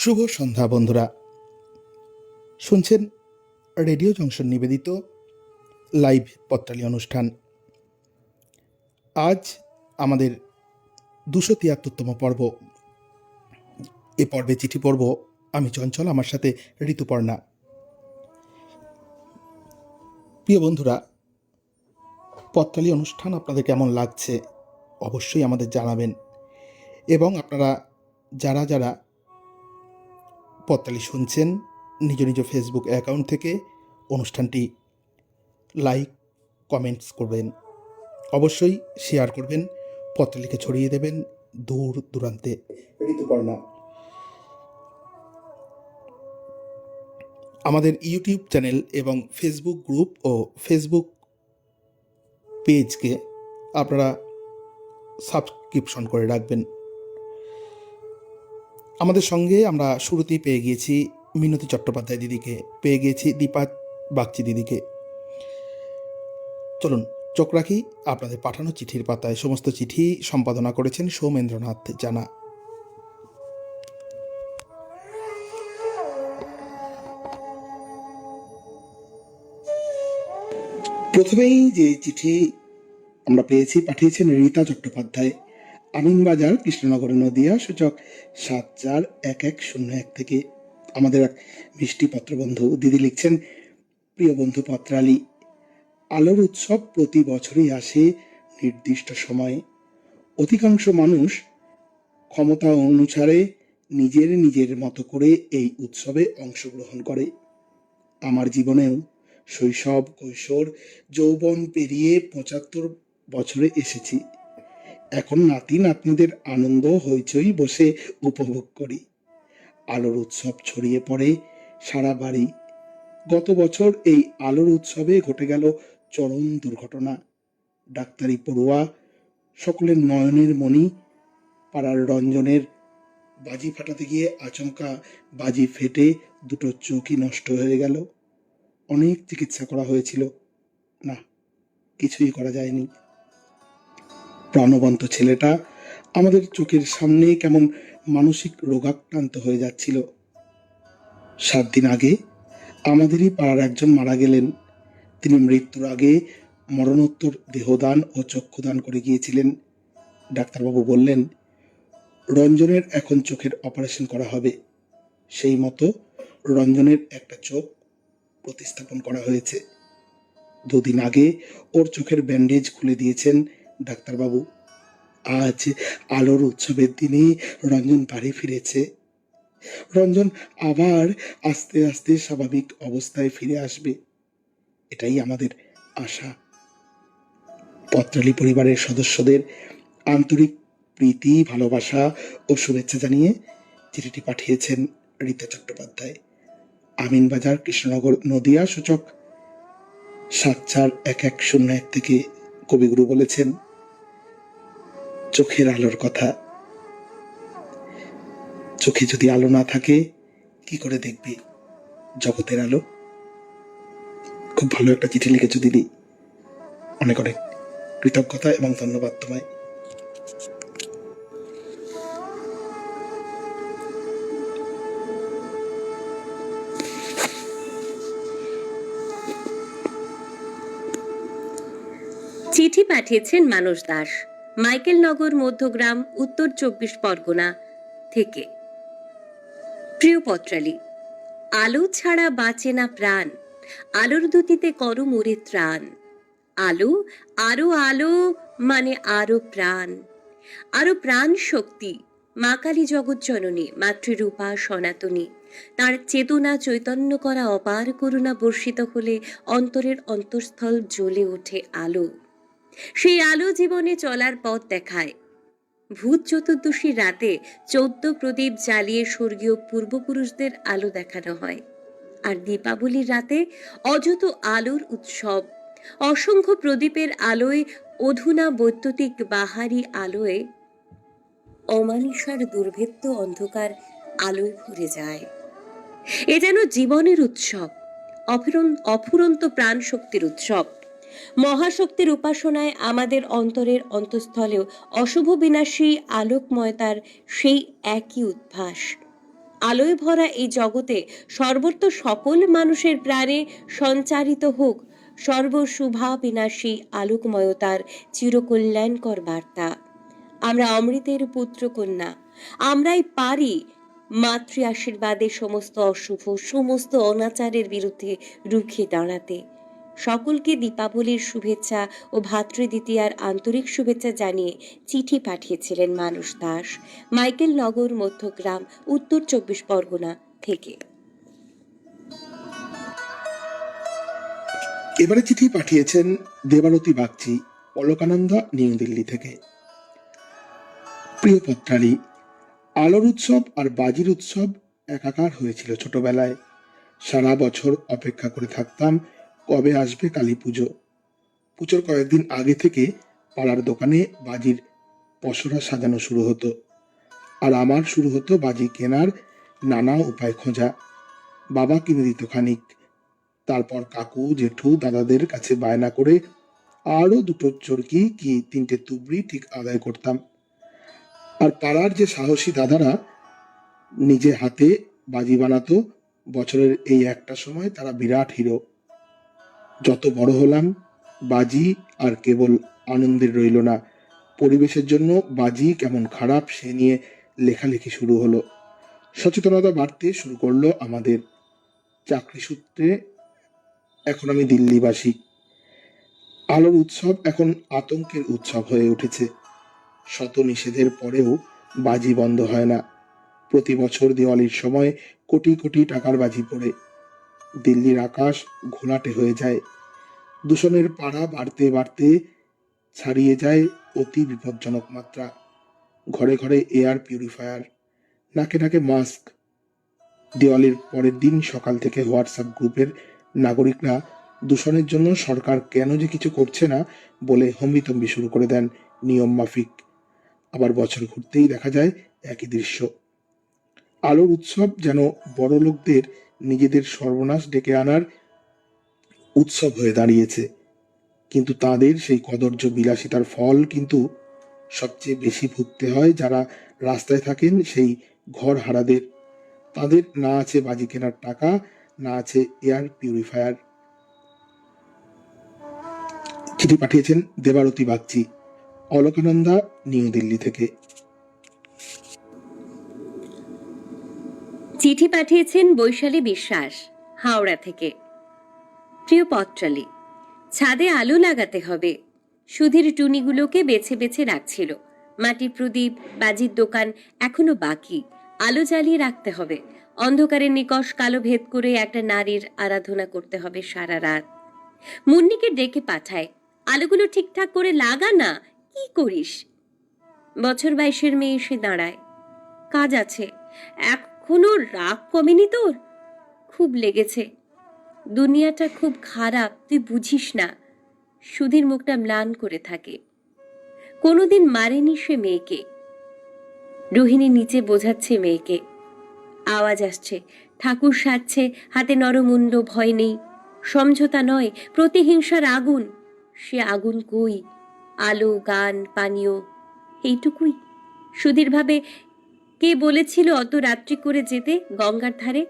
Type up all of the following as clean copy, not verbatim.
শুভ সন্ধ্যা বন্ধুরা, শুনছেন radio junction নিবেদিত লাইভ পত্রালী অনুষ্ঠান। আজ আমাদের 273তম পর্ব। এ পর্বে চিঠি পড়ব আমি চঞ্চল, আমার সাথে ঋতুপর্ণা। প্রিয় বন্ধুরা, পত্রালী অনুষ্ঠান আপনাদের কেমন লাগছে অবশ্যই আমাদের জানাবেন, এবং আপনারা যারা যারা পত্রালী শুনছেন নিজ নিজ ফেসবুক অ্যাকাউন্ট থেকে অনুষ্ঠানটি লাইক কমেন্টস করবেন, অবশ্যই শেয়ার করবেন, পত্রালীকে ছড়িয়ে দেবেন দূর দূরান্তে। ঋতুপর্ণা, আমাদের ইউটিউব চ্যানেল এবং ফেসবুক গ্রুপ ও ফেসবুক পেজকে আপনারা সাবস্ক্রিপশন করে রাখবেন। আমাদের সঙ্গে আমরা শুরুতেই পেয়ে গিয়েছি মিনতি চট্টোপাধ্যায় দিদিকে, পেয়ে গিয়েছি দীপা বাগচি দিদিকে। চলুন চোখ রাখি আপনাদের পাঠানো চিঠির পাতায়। সমস্ত চিঠি সম্পাদনা করেছেন সৌমেন্দ্রনাথ জানা। প্রথমেই যে চিঠি আমরা পেয়েছি, পাঠিয়েছেন রীতা চট্টোপাধ্যায়, আমিনবাজার, কৃষ্ণনগর, নদিয়া, সূচক 741101 থেকে। আমাদের এক মিষ্টি পত্রবন্ধু দিদি লিখছেন, প্রিয় বন্ধু পত্রালী, আলোর উৎসব প্রতি বছরই আসে নির্দিষ্ট সময়ে। অধিকাংশ মানুষ ক্ষমতা অনুসারে নিজের নিজের মতো করে এই উৎসবে অংশগ্রহণ করে। আমার জীবনেও শৈশব, কৈশোর, যৌবন পেরিয়ে 75 বছরে এসেছি। এখন নাতি নাতনিদের আনন্দ হইচই বসে উপভোগ করি। আলোর উৎসব ছড়িয়ে পড়ে সারা বাড়ি। গত বছর এই আলোর উৎসবে ঘটে গেল চরম দুর্ঘটনা। ডাক্তারি পড়ুয়া সকলের নয়নের মণি পাড়ার রঞ্জনের বাজি ফাটাতে গিয়ে আচমকা বাজি ফেটে দুটো চোখই নষ্ট হয়ে গেল। অনেক চিকিৎসা করা হয়েছিল, না, কিছুই করা যায়নি। প্রাণবন্ত ছেলেটা আমাদের চোখের সামনে কেমন মানসিক রোগাক্রান্ত হয়ে যাচ্ছিল। 7 দিন আগে আমাদেরই পাড়ার একজন মারা গেলেন। তিনি মৃত্যুর আগে মরণোত্তর দেহদান ও চক্ষুদান করে গিয়েছিলেন। ডাক্তারবাবু বললেন, রঞ্জনের এখন চোখের অপারেশন করা হবে। সেই মতো রঞ্জনের একটা চোখ প্রতিস্থাপন করা হয়েছে। 2 দিন আগে ওর চোখের ব্যান্ডেজ খুলে দিয়েছেন ডাক্তারবাবু। আজ আলোর উৎসবের দিনে রঞ্জন বাড়ি ফিরেছে। রঞ্জন আবার আস্তে আস্তে স্বাভাবিক অবস্থায় ফিরে আসবে, এটাই আমাদের আশা। পত্রালী পরিবারের সদস্যদের আন্তরিক প্রীতি, ভালোবাসা ও শুভেচ্ছা জানিয়ে চিঠিটি পাঠিয়েছেন রীতা চট্টোপাধ্যায়, আমিনবাজার, কৃষ্ণনগর, নদিয়া, সূচক 741101 থেকে। কবিগুরু বলেছেন, চোখের আলোর কথা। চোখে যদি আলো না থাকে কি করে দেখবি জগতের আলো? খুব ভালো একটা চিঠি লিখেছো দিদি, অনেক অনেক কৃতজ্ঞতা এবং ধন্যবাদ তোমায়। চিঠি পাঠিয়েছেন মানস দাস, মাইকেলনগর, মধ্যগ্রাম, উত্তর 24 পরগনা থেকে। প্রিয় পত্রালী, আলো ছাড়া বাঁচে না প্রাণ, আলোর দুতিতে করো মোরে ত্রাণ। আলো, আরো আলো, মানে আরো প্রাণ, আরো প্রাণ শক্তি। মা কালী জগৎ জননী, মাতৃরূপা সনাতনী। তার চেতনা চৈতন্য করা অপার করুণা বর্ষিত হলে অন্তরের অন্তঃস্থল জ্বলে ওঠে আলো। সেই আলো জীবনে চলার পথ দেখায়। ভূত চতুর্দশীর রাতে 14 প্রদীপ জ্বালিয়ে স্বর্গীয় পূর্বপুরুষদের আলো দেখানো হয়। আর দীপাবলির রাতে অযত আলোর উৎসব। অসংখ্য প্রদীপের আলোয়, অধুনা বৈদ্যুতিক বাহারি আলোয় অমানিসার দুর্ভেদ্য অন্ধকার আলোয় ভরে যায়। এ যেন জীবনের উৎসব, অফুরন্ত প্রাণ শক্তির উৎসব। মহাশক্তির উপাসনায় আমাদের অন্তরের অন্তঃস্থলেও অশুভ বিনাশী আলোকময়তার সেই একই উদ্ভাস। আলোয় ভরা এই জগতে সর্বত্র সকল মানুষের প্রাণে সঞ্চারিত হোক সর্বশুভা বিনাশী আলোকময়তার চিরকল্যাণকর বার্তা। আমরা অমৃতের পুত্র কন্যা, আমরাই পারি মাতৃ আশীর্বাদে সমস্ত অশুভ সমস্ত অনাচারের বিরুদ্ধে রুখে দাঁড়াতে। সকলকে দীপাবলির শুভেচ্ছা ও ভাতৃদ্বিতীয়ার আন্তরিক শুভেচ্ছা জানিয়ে চিঠি পাঠিয়েছিলেন মানস দাস, মাইকেল নগর মধ্যগ্রাম, উত্তর 24 পরগনা থেকে। এবারে চিঠি পাঠিয়েছেন দেবারতী বাগচি, অলকানন্দা, নিউ দিল্লি থেকে। প্রিয় পত্রালী, আলোর উৎসব আর বাজির উৎসব একাকার হয়েছিল ছোটবেলায়। সারা বছর অপেক্ষা করে থাকতাম কবে আসবে কালী পুজো। পুজোর কয়েকদিন আগে থেকে পাড়ার দোকানে বাজির পসরা সাজানো শুরু হতো, আর আমার শুরু হতো বাজি কেনার নানা উপায় খোঁজা। বাবা কিনে দিত খানিক, তারপর কাকু জেঠু দাদাদের কাছে বায়না করে আরো দুটো চরকি কি 3টে তুবড়ি ঠিক আদায় করতাম। আর পাড়ার যে সাহসী দাদারা নিজে হাতে বাজি বানাতো, বছরের এই একটা সময় তারা বিরাট হিরো। যত বড় হলাম, বাজি আর কেবল আনন্দের রইল না, পরিবেশের জন্য বাজি কেমন খারাপ সে নিয়ে লেখালেখি শুরু হলো। সচেতনতা বাড়তে শুরু করলো আমাদের। চাকরি সূত্রে এখন আমি দিল্লিবাসী। আলোর উৎসব এখন আতঙ্কের উৎসব হয়ে উঠেছে। শত নিষেধের পরেও বাজি বন্ধ হয় না। প্রতি বছর দিওয়ালির সময় কোটি কোটি টাকার বাজি পড়ে দিল্লির আকাশ ঘোলাটে হয়ে যায়। দূষণের পাড়া বাড়তে বাড়তে ছাড়িয়ে যায় অতি বিপজ্জনক মাত্রা। ঘরে ঘরে এয়ার পিউরিফায়ার, নাকে নাকে মাস্ক। দিওয়ালির পরের দিন সকাল থেকে হোয়াটসঅ্যাপ গ্রুপের নাগরিকরা দূষণের জন্য সরকার কেন যে কিছু করছে না বলে হম্বিতম্বি শুরু করে দেন নিয়ম মাফিক। আবার বছর ঘুরতেই দেখা যায় একই দৃশ্য। আলোর উৎসব যেন বড় লোকদের নিজেদের সর্বনাশ ডেকে আনার উৎসব হয়ে দাঁড়িয়েছে, কিন্তু তাদের সেই কদর্য বিলাসিতার ফল কিন্তু সবচেয়ে বেশি ভুগতে হয় যারা রাস্তায় থাকেন, সেই ঘর হারাদের। তাদের না আছে বাজি কেনার টাকা, না আছে এয়ার পিউরিফায়ার। চিঠি পাঠিয়েছেন দেবারতী বাগচি, অলকানন্দা, নিউ দিল্লি থেকে। চিঠি পাঠিয়েছেন বৈশালী বিশ্বাস, হাওড়া থেকে। প্রিয় পত্রালী, ছাদে আলো লাগাতে হবে। সুধীর টুনিগুলোকে বেছে বেছে রাখছিল। মাটির প্রদীপ, বাজির দোকান এখনো বাকি। আলো জ্বালিয়ে রাখতে হবে। অন্ধকারের নিকষ কালো ভেদ করে একটা নারীর আরাধনা করতে হবে সারা রাত। মুন্নিকে ডেকে পাঠায়, আলোগুলো ঠিকঠাক করে লাগা না, কি করিস? বছর 22-এর মেয়ে এসে দাঁড়ায়। কাজ আছে, এখনো রাগ কমেনি তোর? খুব লেগেছে, দুনিয়াটা খুব খারাপ, তুই বুঝিস না। সুধীর মুখটা ম্লান করে থাকে। কোনোদিন মারেনি সে মেয়েকে। রোহিণী নিচে বোঝাচ্ছে মেয়েকে। আওয়াজ আসছে, ঠাকুর সাজছে, হাতে নরমুণ্ড, ভয় নেই। সমঝোতা নয়, প্রতিহিংসার আগুন। সে আগুন কই? আলো, গান, পানীয়, এইটুকুই। সুধীর ভাবে, কে বলেছিল অত রাত্রি করে যেতে গঙ্গার ধারে?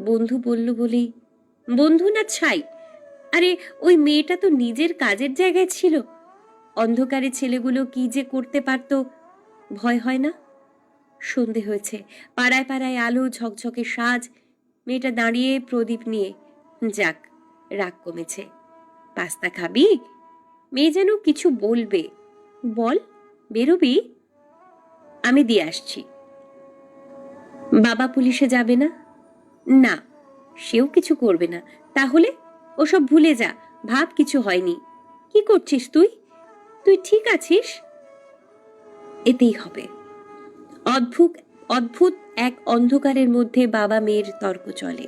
বন্ধু বলল বলেই। বন্ধু না ছাই? আরে ওই মেয়েটা তো নিজের কাজের জায়গায় ছিল। অন্ধকারে ছেলেগুলো কি যে করতে পারত, ভয় হয় না? সন্ধে হয়েছে, পাড়ায় পাড়ায় আলো, ঝকঝকে সাজ। মেয়েটা দাঁড়িয়ে প্রদীপ নিয়ে। যাক, রাগ কমেছে। পাস্তা খাবি? মেয়ে যেন কিছু বলবে। বল, বেরোবি? আমি দিয়ে আসছি। বাবা পুলিশে যাবে না? না, সেও কিছু করবে না। তাহলে ওসব ভুলে যা, ভাব কিছু হয়নি। কি করছিস তুই? তুই ঠিক আছিস? এতেই হবে। অদ্ভুত অদ্ভুত এক অন্ধকারের মধ্যে বাবা মেয়ের তর্ক চলে।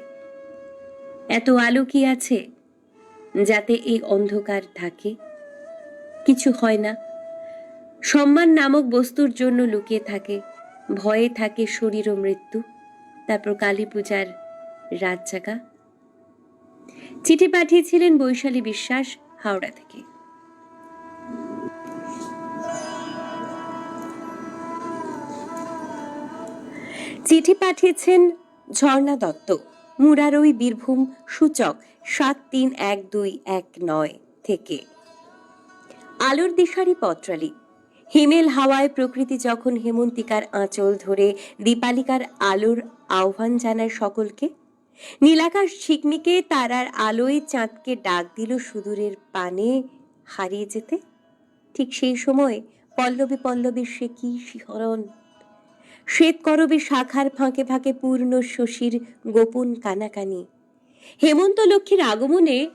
এত আলো কি আছে যাতে এই অন্ধকার থাকে? কিছু হয় না। সম্মান নামক বস্তুর জন্য লুকিয়ে থাকে, ভয়ে থাকে শরীর ও মৃত্যু। তারপর কালী পূজার রাত জাগা। চিঠি পাঠিয়েছিলেন বৈশালী বিশ্বাস, হাওড়া থেকে। চিঠি পাঠিয়েছেন ঝর্ণা দত্ত, মুরারই, বীরভূম, সূচক 731219 থেকে। আলোর দিশারি পত্রালি। হিমেল হাওয়ায় প্রকৃতি যখন হেমন্তিকার আঁচল ধরে দীপালিকার আলোর আহ্বান জানায় সকলকে, নীলাকাশ ঝিকমিকে তারার আলোয় চাঁদকে ডাক দিল সুদূরের পানে হারিয়ে যেতে, ঠিক সেই সময় পল্লবী পল্লবী সে কি শিহরণ! শ্বেত করবে শাখার ফাঁকে ফাঁকে পূর্ণ শশীর গোপন কানাকানি। হেমন্ত লক্ষ্মীর আগমনে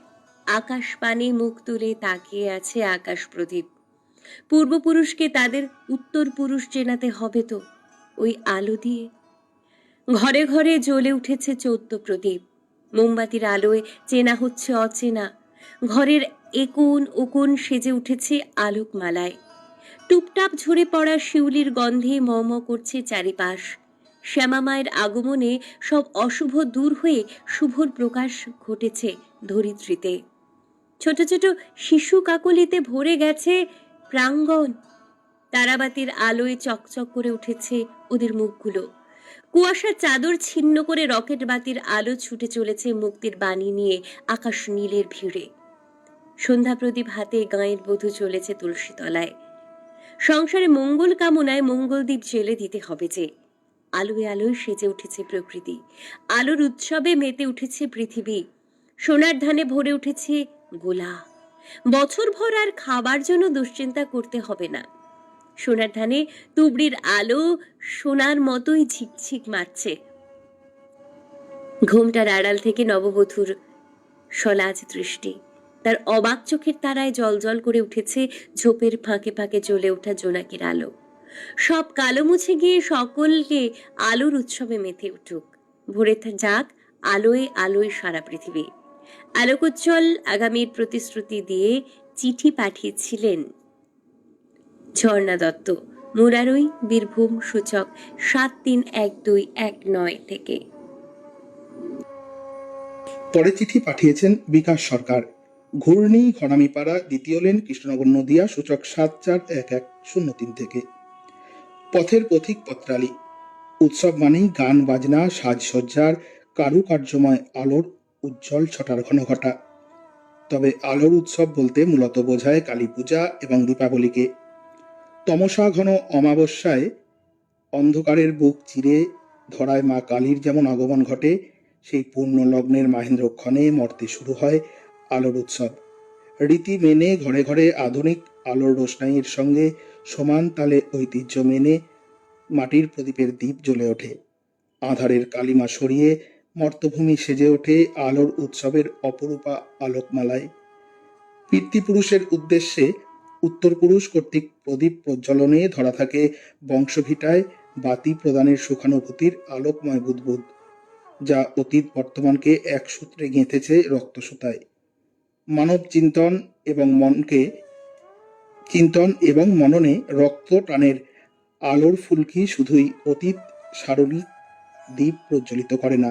আকাশ পানে মুখ তুলে তাকিয়ে আছে আকাশ প্রদীপ। পূর্বপুরুষকে তাদের উত্তর পুরুষ চেনাতে হবে তো ওই আলো দিয়ে। ঘরে ঘরে জ্বলে উঠেছে 14 প্রদীপ। মোমবাতির আলোয় চেনা হচ্ছে অচেনা। ঘরের একোণ ওকোণ সেজে উঠেছে আলোকমালায়। টুপটাপ ঝরে পড়া শিউলির গন্ধে মম করছে চারিপাশ। শ্যামা মায়ের আগমনে সব অশুভ দূর হয়ে শুভর প্রকাশ ঘটেছে ধরিত্রীতে। ছোট ছোট শিশু কাকলিতে ভরে গেছে প্রাঙ্গণ। তারাবাতির আলোয় চকচক করে উঠেছে ওদের মুখগুলো। কুয়াশার চাদর ছিন্ন করে রকেট বাতির আলো ছুটে চলেছে মুক্তির বাণী নিয়ে আকাশ নীলের ভিড়ে। সন্ধ্যা প্রদীপ হাতে গাঁয়ের বধূ চলেছে তুলসী তলায়। সংসারে মঙ্গল কামনায় মঙ্গলদ্বীপ জেলে দিতে হবে যে। আলোয় আলোয় সেজে উঠেছে প্রকৃতি। আলোর উৎসবে মেতে উঠেছে পৃথিবী। সোনার ধানে ভরে উঠেছে গোলা। বছর ভর আর খাবার জন্য দুশ্চিন্তা করতে হবে না। সোনার ধানে তুবড়ির আলো সোনার মতোই ঝিকঝিক মারছে। ঘুমটার আড়াল থেকে নববধূর সলাজ দৃষ্টি। তার অবাক চোখের তারায় জলজল করে উঠেছে ঝোপের ফাঁকে ফাঁকে জ্বলে ওঠা জোনাকির আলো। সব কালো মুছে গিয়ে সকলকে আলোর উৎসবে মেতে উঠুক। ভরে যাক আলোয় আলোয় সারা পৃথিবী। আলোকোজ্জ্বল আগামীর প্রতিশ্রুতি দিয়ে চিঠি পাঠিয়েছিলেন ঝর্ণা দত্ত, মুরারই, বীরভূম, সূচক 731219 থেকে। পরে চিঠি পাঠিয়েছেন বিকাশ সরকার, ঘূর্ণি ঘনামিপাড়া, দ্বিতীয় লেন, কৃষ্ণনগর নদিয়া, সূচক 741103 থেকে। পথের পথিক পত্রালি। উৎসব মানেই গান বাজনা, সাজসজ্জার, কারুকার্যময় আলোর উজ্জ্বল ছটার ঘনঘটা। তবে আলোর উৎসব বলতে মূলত বোঝায় কালী পূজা এবং দীপাবলিকে। তমসা ঘন অমাবস্যায় অন্ধকারের বুক চিরে ধরায় মা কালীর যেমন আগমন ঘটে, সেই পূর্ণ লগ্নের মাহেন্দ্রক্ষণে মর্তে শুরু হয় আলোর উৎসব। রীতি মেনে ঘরে ঘরে আধুনিক আলোর রোশনাইয়ের সঙ্গে সমান তালে ঐতিহ্য মেনে মাটির প্রদীপের দ্বীপ জ্বলে ওঠে। আঁধারের কালিমা সরিয়ে মর্তভূমি সেজে ওঠে আলোর উৎসবের অপরূপা আলোকমালায়। পিতৃপুরুষের উদ্দেশ্যে উত্তর পুরুষ কর্তৃক প্রদীপ প্রজ্বলনে ধরা থাকে বংশভিটায় বাতি প্রদানের সুখানুভূতির আলোকময় বুদবুদ, যা অতীত বর্তমানকে এক সূত্রে গেঁথেছে রক্তসুতায়। মানব চিন্তন এবং মননে রক্ত টানের আলোর ফুলকি শুধুই অতীত সারণী দ্বীপ প্রজ্বলিত করে না,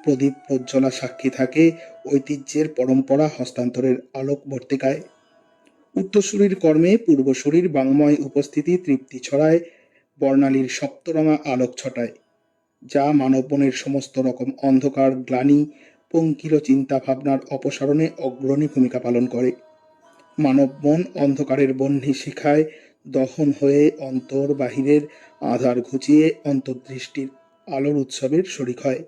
প্রদীপ প্রজ্বলা সাক্ষী থাকে ঐতিহ্যের পরম্পরা হস্তান্তরের আলোকবর্তিকায়। উত্তরসূরির কর্মে পূর্বসূরির বাংময় উপস্থিতি তৃপ্তি ছড়ায় বর্ণালীর সপ্তরঙা আলোক ছটায়, যা মানব মনের সমস্ত রকম অন্ধকার, গ্লানি, পঙ্কিল চিন্তা ভাবনার অপসারণে অগ্রণী ভূমিকা পালন করে। মানব মন অন্ধকারের বহ্নি শিখায় দহন হয়ে অন্তর বাহিরের আধার ঘুচিয়ে অন্তর্দৃষ্টির আলোর উৎসবের শরিক হয়।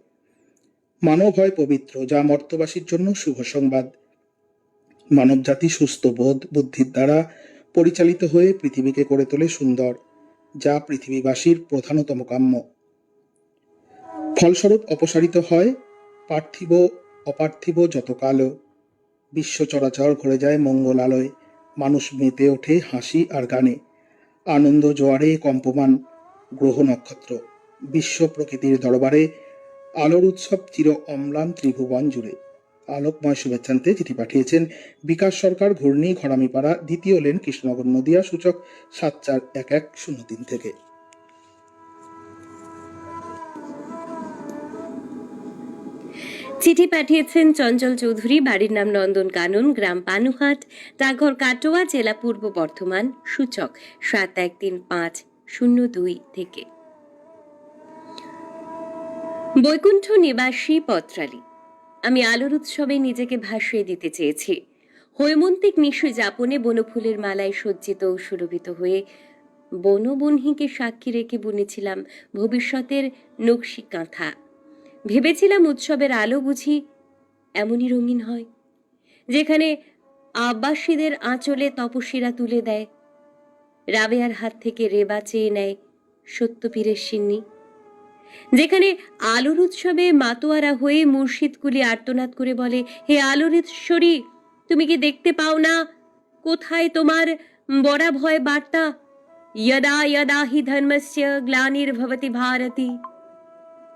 মানব হয় পবিত্র, যা মর্তবাসীর জন্য শুভ সংবাদ। মানবজাতি সুস্থ বোধ বুদ্ধির দ্বারা পরিচালিত হয়ে পৃথিবীকে করে তোলে সুন্দর, যা পৃথিবীবাসীর প্রধানতম কাম্য। ফলস্বরূপ অপসারিত হয় পার্থিব অপার্থিব যত কালো। বিশ্ব চরাচর ভরে যায় মঙ্গল আলোয়। মানুষ মেতে ওঠে হাসি আর গানে। আনন্দ জোয়ারে কম্পমান গ্রহ নক্ষত্র। বিশ্ব প্রকৃতির দরবারে আলোর উৎসব চির অম্লান ত্রিভুবন জুড়ে। আলোকময় শুভেচ্ছান্তে চিঠি পাঠিয়েছেন বিকাশ সরকার, ঘূর্ণি ঘরামিপাড়া, দ্বিতীয় লেন, কৃষ্ণনগর নদিয়া, সূচক 741103 থেকে। চিঠি পাঠিয়েছেন চঞ্চল চৌধুরী, বাড়ির নাম নন্দন কানন, গ্রাম পানুহাট, ডাকঘর কাটোয়া, জেলা পূর্ব বর্ধমান, সূচক 713502 থেকে। বৈকুণ্ঠ নিবাসী পত্রালী। আমি আলোর উৎসবে নিজেকে ভাসিয়ে দিতে চেয়েছি। হৈমন্তিক নিশি যাপনে বনফুলের মালায় সজ্জিত ও সুরভিত হয়ে বনবহ্নিকে সাক্ষী রেখে বুনেছিলাম ভবিষ্যতের নকশি কাঁথা। ভেবেছিলাম উৎসবের আলো বুঝি এমনই রঙিন হয়, যেখানে আব্বাসীদের আঁচলে তপস্বীরা তুলে দেয়, রাবেয়ার হাত থেকে রেবা চেয়ে নেয় সত্যপীরের সিন্নি, যেখানে আলোর উৎসবে মাতোয়ারা হয়ে মুর্শিদকুলি আর্তনাদ করে বলে, হে আলোর ঈশ্বরী, তুমি কি দেখতে পাও না কোথায় তোমার বড়া ভয় বার্তা? यदा यदा हि धर्मस्य ग्लानिर्भवति भारती।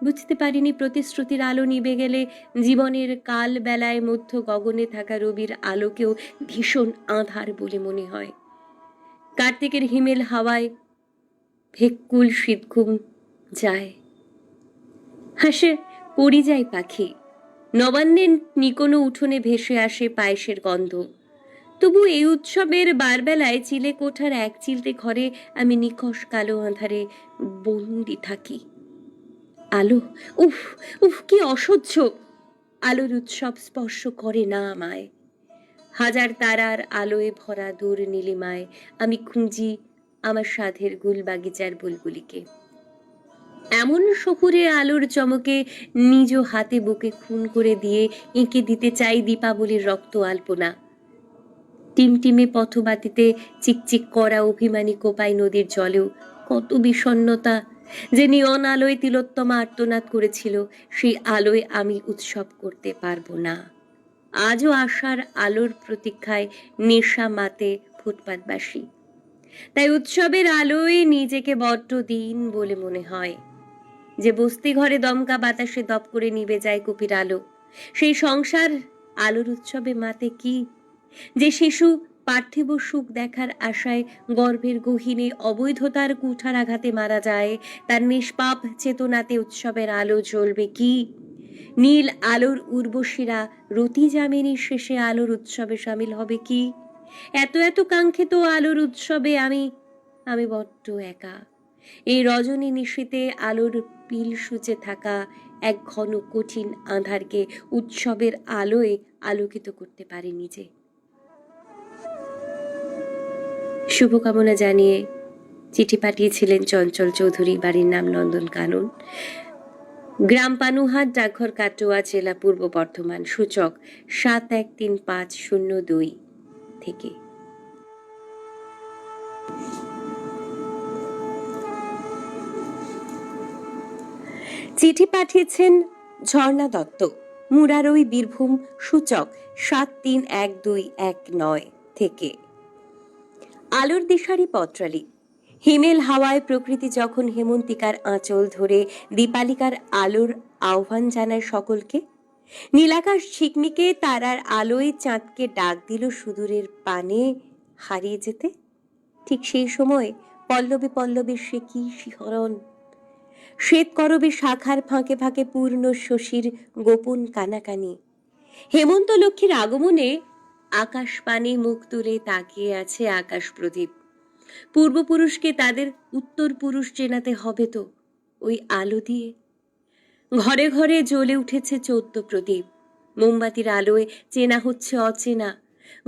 বুঝতে পারিনি প্রতিশ্রুতির আলো নিভে গেলে জীবনের কাল বেলায় মধ্য গগনে থাকা রবির আলোকেও ভীষণ আঁধার বলে মনে হয়। কার্তিকের হিমেল হাওয়ায় ভেক্কুল শীতঘুম যায়, হাসে পরিযায়ী পাখি। নবান্নের নিকোনো উঠোনে ভেসে আসে পায়েসের গন্ধ। তবু এই উৎসবের বারবেলায় চিলে কোঠার এক চিলতে ঘরে আমি নিকষ কালো আঁধারে বন্দি থাকি। আলো, উফ উফ, কি অসহ্য! আলোর উৎসব স্পর্শ করে না আমায়। হাজার তারার আলোয় ভরা দূর নীলিমায় আমি খুঁজি আমার সাধের গুল বাগিচার বুলবুলিকে। এমন শহুরে আলোর চমকে নিজ হাতে বুকে খুন করে দিয়ে এঁকে দিতে চাই দীপাবলির রক্ত আলপনা। টিমটিমে পথবাতিতে চিকচিক করা অভিমানী কোপাই নদীর জলেও কত বিষণ্ণতা, যে নিয়ন আলোয় তিলোত্তমা আর্তনাদ করেছিল, সেই আলোয় আমি উৎসব করতে পারবো না। আজও আশার আলোর প্রতীক্ষায় নেশা মাতে ফুটপাতবাসী। তাই উৎসবের আলোয় নিজেকে বড্ড দিন বলে মনে হয়। যে বস্তি ঘরে দমকা বাতাসে দপ করে নিভে যায় কুপির আলো, সেই সংসার আলোর উৎসবে মাতে কি? যে শিশু পার্থিব সুখ দেখার আশায় গর্ভের গহীনে অবৈধতার কুঠার আঘাতে মারা যায়, তার নিষ্পাপ চেতনাতে উৎসবের আলো জ্বলবে কি? নীল আলোর উর্বশীরা রতি যামিনীর শেষে আলোর উৎসবে সামিল হবে কি? এত এত কাঙ্ক্ষিত আলোর উৎসবে আমি বড্ড একা। এই রজনী নিশীতে আলোর পিল সূচে থাকা এক ঘন কঠিন আঁধারকে উৎসবের আলোয় আলোকিত করতে পারি নিজে। শুভকামনা জানিয়ে চিঠি পাঠিয়েছিলেন চঞ্চল চৌধুরী, বাড়ির নাম নন্দন কানন, গ্রাম পানুহাট, ডাকঘর কাটোয়া, জেলা পূর্ব বর্ধমান, সূচক 713502 থেকে। চিঠি পাঠিয়েছেন ঝর্ণা দত্ত, মুরারই, বীরভূম, সূচক 731219 থেকে। আলোর দিশারি পত্রালী। হিমেল হাওয়ায় প্রকৃতি যখন হেমন্তিকার আঁচল ধরে দীপালিকার আলোর আহ্বান জানায় সকলকে, নীলাকাশ ঝিকমিকে তারার আলোয় চাঁদকে ডাক দিল সুদূরের পানে হারিয়ে যেতে, ঠিক সেই সময় পল্লবে পল্লবে সে কি শিহরণ! শ্বেত করবে শাখার ফাঁকে ফাঁকে পূর্ণ শশীর গোপন কানাকানি। হেমন্ত লক্ষ্মীর আগমনে আকাশ পানে মুখ তুলে তাকিয়ে আছে আকাশ প্রদীপ। পূর্বপুরুষকে তাদের উত্তর পুরুষ চেনাতে হবে তো ওই আলো দিয়ে। ঘরে ঘরে জ্বলে উঠেছে 14 প্রদীপ। মোমবাতির আলোয় চেনা হচ্ছে অচেনা।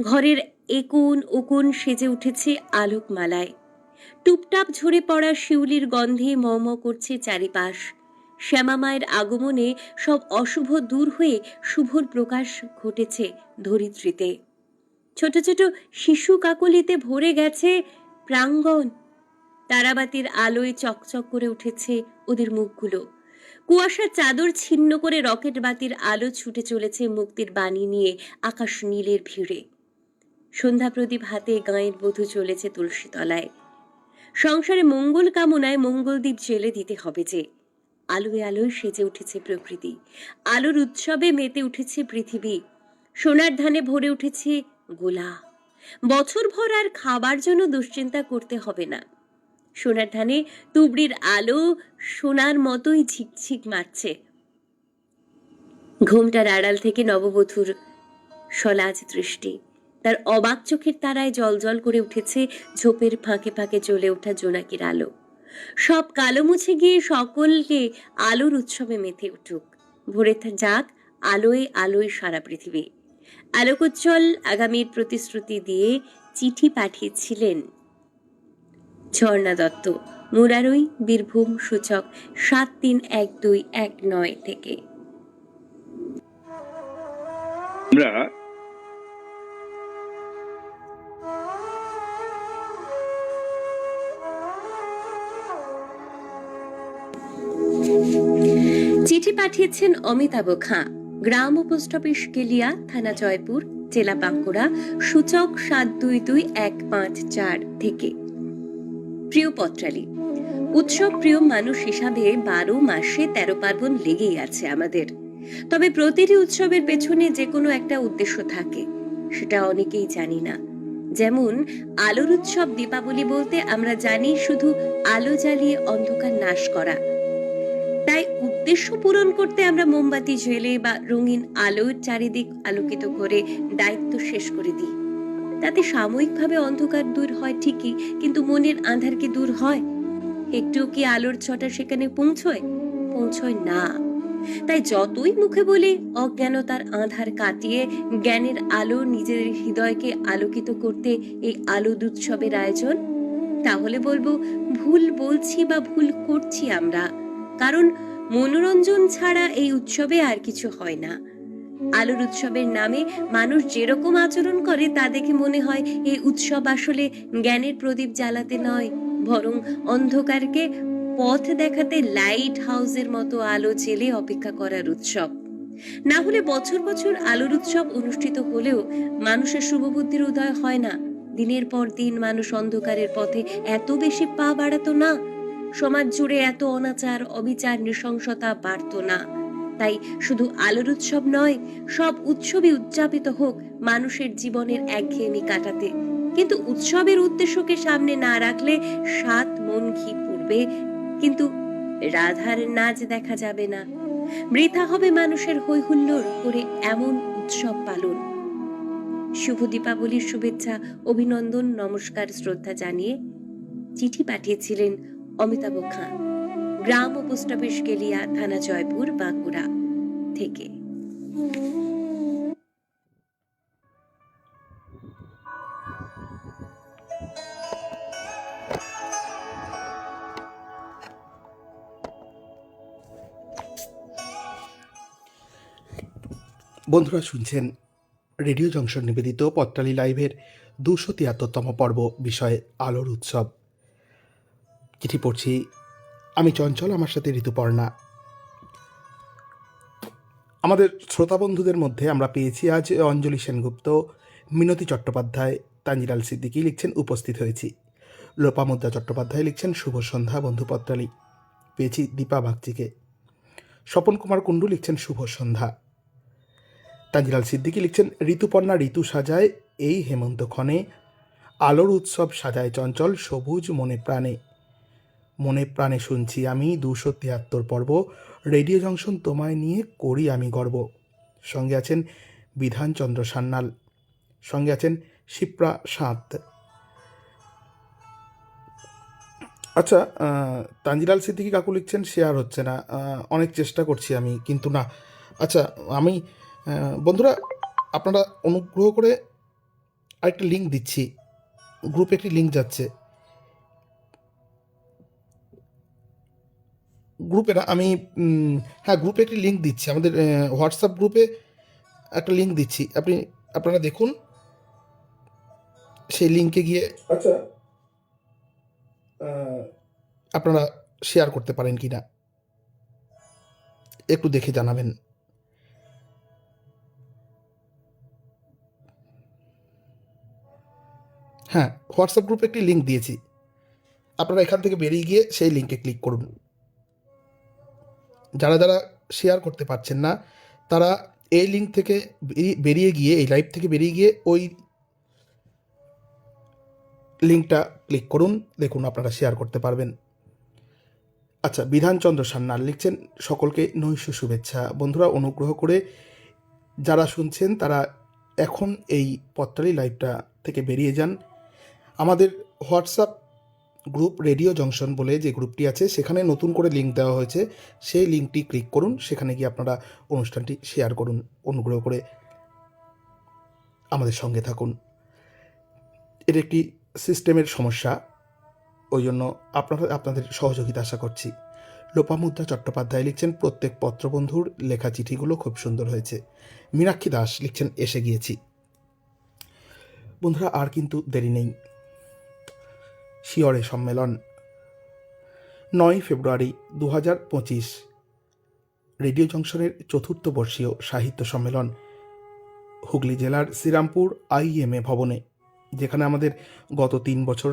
ঘরের একুন ওকুন সেজে উঠেছে আলোকমালায়। টুপটাপ ঝরে পড়া শিউলির গন্ধে মম করছে চারিপাশ। শ্যামা মায়ের আগমনে সব অশুভ দূর হয়ে শুভর প্রকাশ ঘটেছে ধরিত্রীতে। ছোট ছোট শিশু কাকলিতে ভরে গেছে প্রাঙ্গণ। তারাবাতির আলোয় চকচক করে উঠেছে ওদের মুখগুলো। কুয়াশার চাদর ছিন্ন করে রকেট বাতির আলো ছুটে চলেছে মুক্তির বাণী নিয়ে আকাশ নীলের ভিড়ে। সন্ধ্যা প্রদীপ হাতে গাঁয়ের বধূ চলেছে তুলসী তলায়। সংসারে মঙ্গল কামনায় মঙ্গলদ্বীপ জেলে দিতে হবে যে। আলোয় আলোয় সেজে উঠেছে প্রকৃতি। আলোর উৎসবে মেতে উঠেছে পৃথিবী। সোনার ধানে ভরে উঠেছে গোলা। বছর ভর আর খাবার জন্য দুশ্চিন্তা করতে হবে না। সোনার ধানে তুবড়ির আলো সোনার মতোই ঝিকঝিক মারছে। ঘুমটার আড়াল থেকে নববধূর সলাজ দৃষ্টি। তার অবাক চোখের তারায় জল জল করে উঠেছে ঝোপের ফাঁকে ফাঁকে জ্বলে ওঠা জোনাকির আলো। সব কালো মুছে গিয়ে সকলকে আলোর উৎসবে মেতে উঠুক। ভরে যাক আলোয় আলোয় সারা পৃথিবী। আলোকোজ্জ্বল আগামীর প্রতিশ্রুতি দিয়ে চিঠি পাঠিয়েছিলেন ঝর্ণা দত্ত, মুরারই, বীরভূম, সূচক 731219 থেকে। আমরা চিঠি পাঠিয়েছেন অমিতাভ খাঁ, গ্রাম ও পোস্ট অফিস কেলিয়া, থানা জয়পুর, জেলা বাঁকুড়া, সূচক 722154 থেকে। প্রিয় পত্রালী, উৎসব প্রিয় মানুষ হিসাবে 12 মাসে 13 পার্বণ লেগেই আছে আমাদের। তবে প্রতিটি উৎসবের পেছনে যে কোনো একটা উদ্দেশ্য থাকে, সেটা অনেকেই জানি না। যেমন আলোর উৎসব দীপাবলি বলতে আমরা জানি শুধু আলো জ্বালিয়ে অন্ধকার নাশ করা। তাই উদ্দেশ্য পূরণ করতে আমরা মোমবাতি জ্বেলে বা রঙিন আলোর চারিদিক আলোকিত করে দায়িত্ব শেষ করে দিই। তাতে সাময়িকভাবে অন্ধকার দূর হয় ঠিকই, কিন্তু মনের আঁধার কি দূর হয়? একটু কি আলোর ছটা সেখানে পৌঁছয় না। তাই যতই মুখে বলি অজ্ঞানতার আঁধার কাটিয়ে জ্ঞানের আলো নিজের হৃদয়কে আলোকিত করতে এই আলোদ উৎসবের আয়োজন, তাহলে বলবো ভুল বলছি বা ভুল করছি আমরা। কারণ মনোরঞ্জন ছাড়া এই উৎসবে আর কিছু হয় না। আলোর উৎসবের নামে মানুষ যেরকম আচরণ করে তা দেখে মনে হয় এই উৎসব আসলে জ্ঞানের প্রদীপ জ্বালাতে নয়, বরং অন্ধকারকে পথ দেখাতে লাইট হাউসের মতো আলো জেলে অপেক্ষা করার উৎসব। না হলে বছর বছর আলোর উৎসব অনুষ্ঠিত হলেও মানুষের শুভবুদ্ধির উদয় হয় না। দিনের পর দিন মানুষ অন্ধকারের পথে এত বেশি পা বাড়াতো না, সমাজ জুড়ে এত অনাচার, অবিচার, নৃশংসতা বাড়তো না। তাই শুধু আলোর উৎসব নয়, সব উৎসবই উদযাপিত হোক মানুষের জীবনের একঘেয়েমি কাটাতে। কিন্তু উৎসবের উদ্দেশ্যকে সামনে না রাখলে 7 মন ঘি পুড়বে, কিন্তু রাধার নাচ দেখা যাবে না। বৃথা হবে মানুষের হৈ হুল্লোড় করে এমন উৎসব পালন। শুভ দীপাবলির শুভেচ্ছা, অভিনন্দন, নমস্কার, শ্রদ্ধা জানিয়ে চিঠি পাঠিয়েছিলেন অমিতাভ খাঁ, গ্রাম ও পোস্ট অফিস কেলিয়া, থানা জয়পুর, বাঁকুড়া থেকে। বন্ধুরা শুনছেন রেডিও জংশন নিবেদিত পত্রালী লাইভের 273তম পর্ব, বিষয় আলোর উৎসব। চিঠি পড়ছি আমি চঞ্চল, আমার সাথে ঋতুপর্ণা। আমাদের শ্রোতা বন্ধুদের মধ্যে আমরা পেয়েছি আজ অঞ্জলি সেনগুপ্ত, মিনতি চট্টোপাধ্যায়, তানজিলাল সিদ্দিকী লিখছেন উপস্থিত হয়েছি। লোপামুদ্রা চট্টোপাধ্যায় লিখছেন শুভ সন্ধ্যা বন্ধু পত্রালী। পেয়েছি দীপা বাগচিকে। স্বপন কুমার কুণ্ডু লিখছেন শুভ সন্ধ্যা। তানজিলাল সিদ্দিকী লিখছেন ঋতুপর্ণা ঋতু সাজায় এই হেমন্তক্ষণে, আলোর উৎসব সাজায় চঞ্চল সবুজ মনে প্রাণে। মনে প্রাণে শুনছি আমি 273 পর্ব, রেডিও জংশন তোমায় নিয়ে করি আমি গর্ব। সঙ্গে আছেন বিধানচন্দ্র সান্যাল, সঙ্গে আছেন শিপ্রা সাঁত। আচ্ছা, তানজিলাল সিদ্দিকী কাকু লিখছেন শেয়ার হচ্ছে না, অনেক চেষ্টা করছি আমি, কিন্তু না। আচ্ছা, আমি বন্ধুরা আপনারা অনুগ্রহ করে আরেকটা লিঙ্ক দিচ্ছি, গ্রুপে একটি লিঙ্ক যাচ্ছে। গ্রুপে না, আমি হ্যাঁ গ্রুপে একটি লিঙ্ক দিচ্ছি, আমাদের হোয়াটসঅ্যাপ গ্রুপে একটা লিঙ্ক দিচ্ছি, আপনারা দেখুন সেই লিঙ্কে গিয়ে আচ্ছা আপনারা শেয়ার করতে পারেন কি না একটু দেখে জানাবেন। হ্যাঁ, হোয়াটসঅ্যাপ গ্রুপে একটি লিঙ্ক দিয়েছি, আপনারা এখান থেকে বেরিয়ে গিয়ে সেই লিঙ্কে ক্লিক করুন। যারা যারা শেয়ার করতে পারছেন না তারা এই লিঙ্ক থেকে বেরিয়ে গিয়ে, এই লাইভ থেকে বেরিয়ে গিয়ে ওই লিঙ্কটা ক্লিক করুন, দেখুন আপনারা শেয়ার করতে পারবেন। আচ্ছা, বিধানচন্দ্র সান্যাল লিখছেন সকলকে নৈশ শুভেচ্ছা। বন্ধুরা অনুগ্রহ করে যারা শুনছেন তারা এখন এই পত্রালী লাইভটা থেকে বেরিয়ে যান। আমাদের হোয়াটসঅ্যাপ গ্রুপ রেডিও জংশন বলে যে গ্রুপটি আছে, সেখানে নতুন করে লিঙ্ক দেওয়া হয়েছে। সেই লিঙ্কটি ক্লিক করুন, সেখানে গিয়ে আপনারা অনুষ্ঠানটি শেয়ার করুন। অনুগ্রহ করে আমাদের সঙ্গে থাকুন। এর একটি সিস্টেমের সমস্যা, ওই জন্য আপনাদের সহযোগিতা আশা করছি। লোপামুদ্রা চট্টোপাধ্যায় লিখছেন, প্রত্যেক পত্রবন্ধুর লেখা চিঠিগুলো খুব সুন্দর হয়েছে। মীনাক্ষী দাস লিখছেন, এসে গিয়েছি। বন্ধুরা, আর কিন্তু দেরি নেই। শিয়রে সম্মেলন 9 ফেব্রুয়ারি 2025, রেডিও জংশনের 4th বর্ষীয় সাহিত্য সম্মেলন হুগলি জেলার শ্রীরামপুর IMA ভবনে, যেখানে আমাদের গত 3 বছর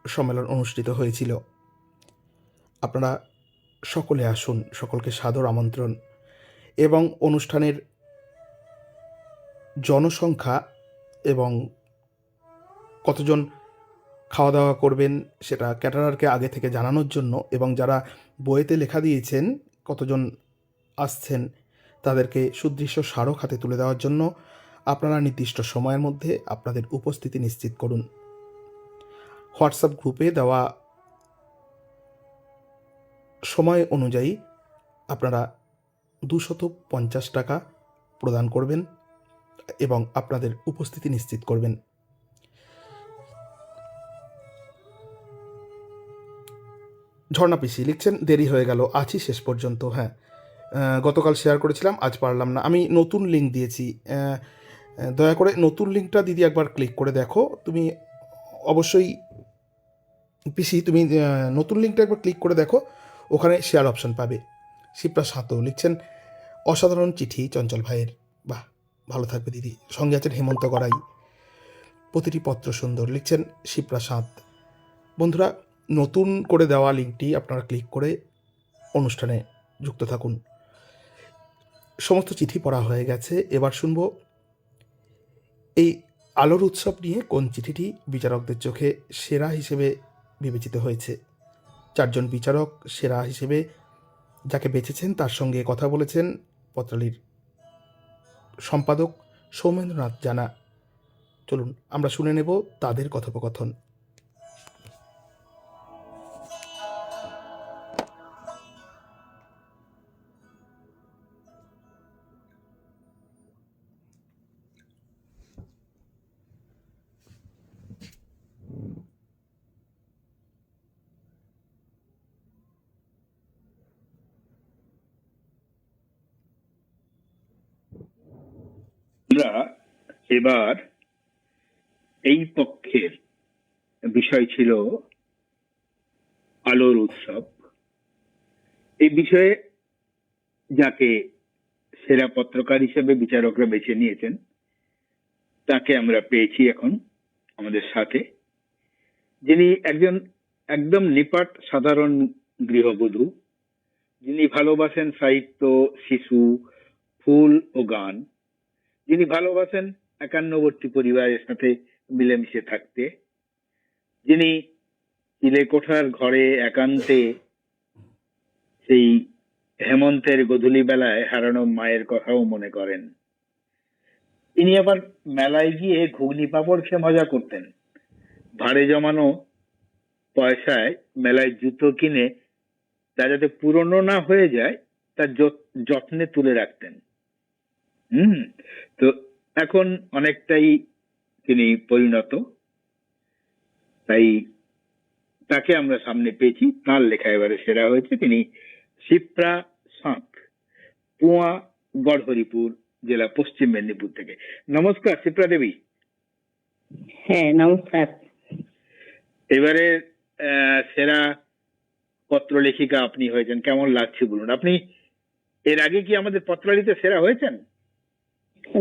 সম্মেলন অনুষ্ঠিত হয়েছিল। আপনারা সকলে আসুন, সকলকে সাদর আমন্ত্রণ। এবং অনুষ্ঠানের জনসংখ্যা এবং কতজন খাওয়া দাওয়া করবেন সেটা ক্যাটারারকে আগে থেকে জানানোর জন্য, এবং যারা বইয়েতে লেখা দিয়েছেন কতজন আসছেন তাদেরকে সুদৃশ্য স্মারক হাতে তুলে দেওয়ার জন্য আপনারা নির্দিষ্ট সময়ের মধ্যে আপনাদের উপস্থিতি নিশ্চিত করুন। হোয়াটসঅ্যাপ গ্রুপে দেওয়া সময় অনুযায়ী আপনারা 250 টাকা প্রদান করবেন এবং আপনাদের উপস্থিতি নিশ্চিত করবেন। ঝর্ণা পিসি লিখছেন, দেরি হয়ে গেল, আছি শেষ পর্যন্ত। হ্যাঁ, গতকাল শেয়ার করেছিলাম, আজ পারলাম না। আমি নতুন লিঙ্ক দিয়েছি, দয়া করে নতুন লিঙ্কটা দিদি একবার ক্লিক করে দেখো। তুমি অবশ্যই পিসি, তুমি নতুন লিঙ্কটা একবার ক্লিক করে দেখো, ওখানে শেয়ার অপশন পাবে। শিপ্রা সাঁতো লিখছেন, অসাধারণ চিঠি চঞ্চল ভাইয়ের। বাহ, ভালো থাকবে দিদি। সঙ্গে আছেন হেমন্ত গড়াই, প্রতিটি পত্র সুন্দর, লিখছেন শিপ্রা সাঁত। বন্ধুরা, নতুন করে দেওয়া লিঙ্কটি আপনারা ক্লিক করে অনুষ্ঠানে যুক্ত থাকুন। সমস্ত চিঠি পড়া হয়ে গেছে, এবার শুনব এই আলোর উৎসব নিয়ে কোন চিঠিটি বিচারকদের চোখে সেরা হিসেবে বিবেচিত হয়েছে। 4 জন বিচারক সেরা হিসেবে যাকে বেছেছেন তার সঙ্গে কথা বলেছেন পত্রালির সম্পাদক সৌমেন্দ্রনাথ জানা। চলুন আমরা শুনে নেব তাদের কথোপকথন। আমরা এবার এই পক্ষের বিষয় ছিল আলোর উৎসব। এই বিষয়ে যাকে সেরা পত্রকার হিসেবে বিচারকরা বেছে নিয়েছেন তাকে আমরা পেয়েছি এখন আমাদের সাথে, যিনি একজন একদম নিপাট সাধারণ গৃহবধূ, যিনি ভালোবাসেন সাহিত্য, শিশু, ফুল ও গান, যিনি ভালোবাসেন একান্নবর্তী পরিবারের সাথে মিলেমিশে থাকতে, যিনি চিলেকোঠার ঘরে একান্তে সেই হেমন্তের গোধূলি বেলায় হারানো মায়ের কথাও মনে করেন। ইনি আবার মেলায় গিয়ে ঘুগনি পাঁপড় খেয়ে মজা করতেন। ভাড়ে জমানো পয়সায় মেলায় জুতো কিনে তা যাতে পুরনো না হয়ে যায় তার যত্নে তুলে রাখতেন। তো এখন অনেকটাই তিনি পরিণত, তাই তাকে আমরা সামনে পেয়েছি। তার লেখা এবারে সেরা হয়েছে। তিনি শিপ্রা সাঁত, পুয়া, গড়হরিপুর জেলা, পশ্চিম মেদিনীপুর থেকে। নমস্কার শিপ্রা দেবী। হ্যাঁ, নমস্কার। এবারে সেরা পত্র লেখিকা আপনি হয়েছেন, কেমন লাগছে বলুন? আপনি এর আগে কি আমাদের পত্রালিতে সেরা হয়েছেন?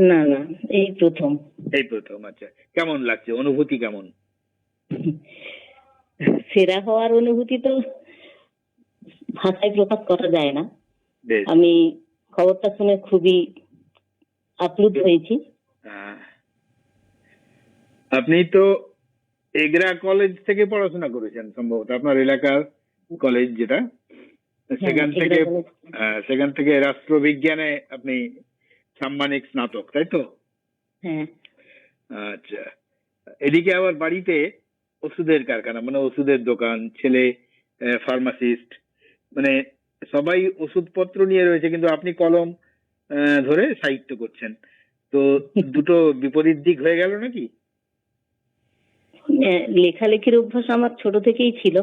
না না, এই প্রথম। এই প্রথম। আচ্ছা, কেমন লাগছে, অনুভূতি কেমন? সেরা হওয়ার অনুভূতি তো ভাষায় প্রকাশ করা যায় না। বেশ। আমি খবরটা শুনে খুবই আপ্লুত হয়েছি। আপনি তো এগরা কলেজ থেকে পড়াশোনা করেছেন সম্ভবত, আপনার এলাকার কলেজ যেটা, সেখান থেকে রাষ্ট্রবিজ্ঞানে আপনি সাম্মানিক স্নাতক, তাই তো? হ্যাঁ। আচ্ছা, এদিকে আবার বাড়িতে ওষুধের কারখানা, মানে ওষুধের দোকান, ছেলে ফার্মাসিস্ট, মানে সবাই ওষুধপত্র নিয়ে রয়েছে, কিন্তু আপনি কলম ধরে সাহিত্য করছেন। তো দুটো বিপরীত দিক হয়ে গেল নাকি? লেখালেখির অভ্যাস আমার ছোট থেকেই ছিল,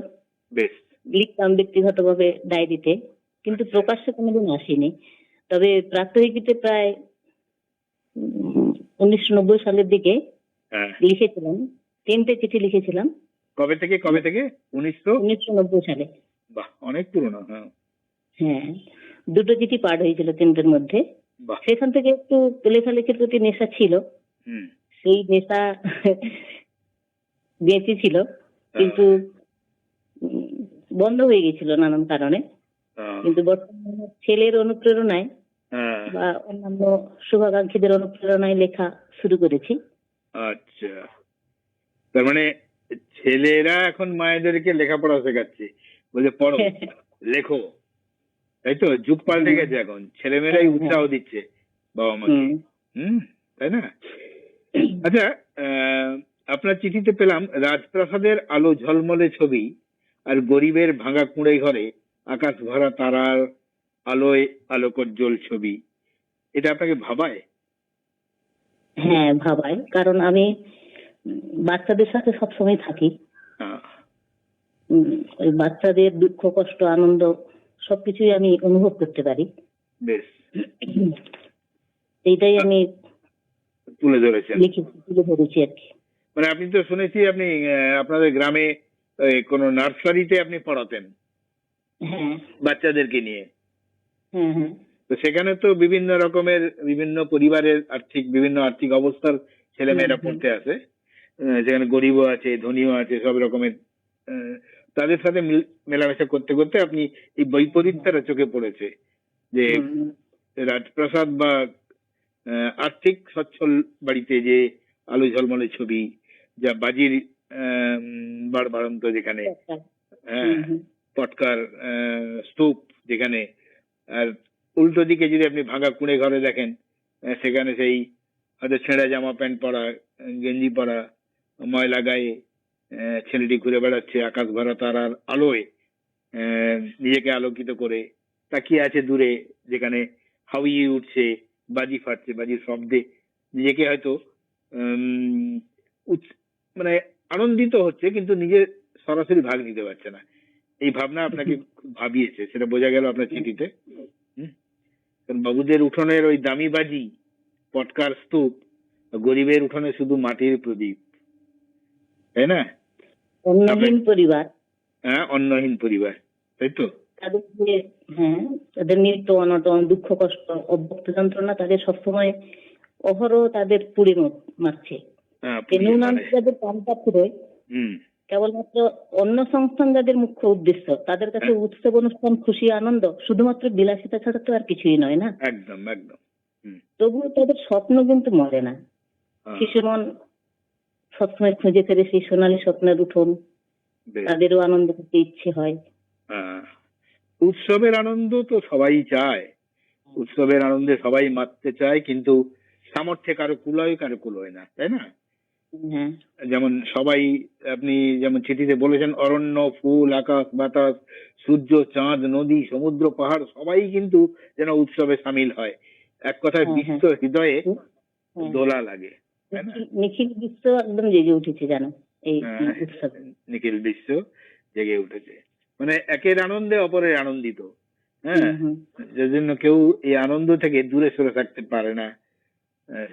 বেশ। লিখতাম ব্যক্তিগতভাবে ডায়েরিতে, কিন্তু প্রকাশ্যে কোনোদিন আসেনি। তবে প্রাত্যহিকীতে প্রায় 1990 সালের দিকে হ্যাঁ। লিখেছিলাম, 3টে চিঠি লিখেছিলাম। কবে থেকে 1990 সালে। বাহ, অনেক পুরনো। হ্যাঁ। হ্যাঁ, 2টো চিঠি পাঠ হয়েছিল 3টের মধ্যে। বাহ। সেখান থেকে একটু লেখালেখির প্রতি নেশা ছিল, হুম। সেই নেশা বেঁচে ছিল, কিন্তু বন্ধ হয়ে গেছিল নানান কারণে। কিন্তু বর্তমানে ছেলের অনুপ্রেরণায় হ্যাঁ। বা অন্যান্য শুভাকাঙ্ক্ষীদের অনুপ্রেরণায় লেখা শুরু করেছি। আচ্ছা, তার মানে ছেলেরা এখন মায়েদেরকে লেখাপড়া শেখাচ্ছে, বলে পড়ো, লেখো, তাই তো? যুগ পাল্টে গেছে, এখন ছেলেমেয়েরাই উৎসাহ দিচ্ছে বাবা মাকে। তাই না? আচ্ছা, আপনার চিঠিতে পেলাম রাজপ্রাসাদের আলো ঝলমলে ছবি আর গরিবের ভাঙা কুঁড়ে ঘরে আকাশ ভরা তারার আলোয় আলোকোজ্জ্বল ছবি। এটা আপনাকে ভাবায়? হ্যাঁ, ভাবাই, কারণ আমি বাচ্চাদের সাথে সবসময় থাকি। ওই বাচ্চাদের দুঃখ কষ্ট আনন্দ সবকিছুই আমি অনুভব করতে পারি। বেশ, এইটাই আমি তুলে ধরেছেন, তুলে ধরেছি আর কি। মানে আপনি তো শুনেছি আপনি আপনাদের গ্রামে কোন নার্সারিতে আপনি পড়াতেন। হ্যাঁ, বাচ্চাদেরকে নিয়ে। হ্যাঁ, হ্যাঁ। তো সেখানে তো বিভিন্ন রকমের বিভিন্ন পরিবারের বিভিন্ন আর্থিক অবস্থার ছেলেমেয়েরা পড়তে আসে। যেখানে গরিবও আছে, ধনীও আছে, সব রকমের। তাদের সাথে মেলামেশা করতে করতে আপনি এই বৈপরীত্যটা চোখে পড়েছে যে রাজপ্রাসাদ বা আর্থিক সচ্ছল বাড়িতে যে আলো ঝলমলে ছবি, যা বাজির বাড়বাড়ন্ত যেখানে, হ্যাঁ, পটকার স্তূপ যেখানে, আর উল্টো দিকে যদি আপনি ভাঙা কুঁড়ে ঘরে দেখেন, সেখানে সেই হয়তো ছেঁড়া জামা প্যান্ট পরা, গেঞ্জি পরা, ময়লা গায়ে ছেলেটি ঘুরে বেড়াচ্ছে আকাশ ভরা তারার আলোয়, নিজেকে আলোকিত করে তাকিয়ে আছে দূরে, যেখানে হাউইয়ে উঠছে, বাজি ফাটছে, বাজির শব্দে নিজেকে হয়তো মানে আনন্দিত হচ্ছে, কিন্তু নিজের সরাসরি ভাগ নিতে পারছে না। এই ভাবনা আপনাকে খুব ভাবিয়েছে, সেটা বোঝা গেল আপনার চিঠিতে। কারণ বাবুদের উঠোনের ওই দামি বাজি, পটকার স্তূপ, গরিবের উঠোনে শুধু মাটির প্রদীপ, তাই না? অন্নহীন পরিবার। হ্যাঁ, অন্নহীন পরিবার, তাই তো? তাদের যে, হ্যাঁ, তাদের নিত্য অনটন, দুঃখ কষ্ট, অব্যক্ত যন্ত্রণা তাদের সবসময় অহরহ তাদের পুড়ে মারছে। যাদের পান্তা ফুরোয়, কেবলমাত্র অন্ন সংস্থান যাদের মুখ্য উদ্দেশ্য, তাদের কাছে উৎসব অনুষ্ঠান, খুশি আনন্দ শুধুমাত্র বিলাসিতা ছাড়া তো আর কিছুই নয় না। একদম একদম। তবুও তাদের স্বপ্ন কিন্তু মরে না। শিশু মন সবসময় খুঁজে ফেরে সেই সোনালী স্বপ্নের উঠোন, তাদেরও আনন্দ করতে ইচ্ছে হয়। উৎসবের আনন্দ তো সবাই চায়, উৎসবের আনন্দে সবাই মাততে চায়, কিন্তু সামর্থ্যে কারো কুলোয় কারো কুলোয় না, তাই না? যেমন সবাই, আপনি যেমন চিঠিতে বলেছেন, অরণ্য, ফুল, আকাশ, বাতাস, সূর্য, চাঁদ, নদী, সমুদ্র, পাহাড় সবাই কিন্তু যেন উৎসবে সামিল হয়। এক কথায় বিশ্ব হৃদয়ে দোলা লাগে, তাই না? নিখিল বিশ্ব একদম জেগে উঠেছে জানো এই উৎসবে। নিখিল বিশ্ব জেগে উঠেছে, মানে একের আনন্দে অপরের আনন্দিত। হ্যাঁ, যে জন্য কেউ এই আনন্দ থেকে দূরে সরে থাকতে পারে না,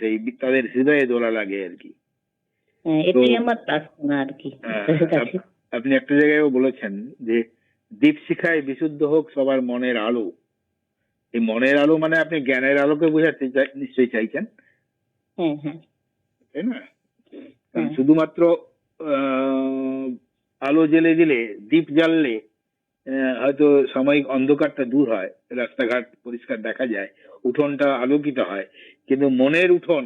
সেই তাদের হৃদয়ে দোলা লাগে আর কি। এটাই আমার প্রার্থনা আর কি। আপনি একটা জায়গায়ও বলেছেন যে দীপশিখায় বিশুদ্ধ হোক সবার মনের আলো। এই মনের আলো মানে আপনি জ্ঞানের আলোকে বোঝাতে নিশ্চয়ই চাইছেন, তাই না? শুধুমাত্র আলো জ্বেলে দিলে, দীপ জ্বাললে হয়তো সাময়িক অন্ধকারটা দূর হয়, রাস্তাঘাট পরিষ্কার দেখা যায়, উঠোনটা আলোকিত হয়, কিন্তু মনের উঠোন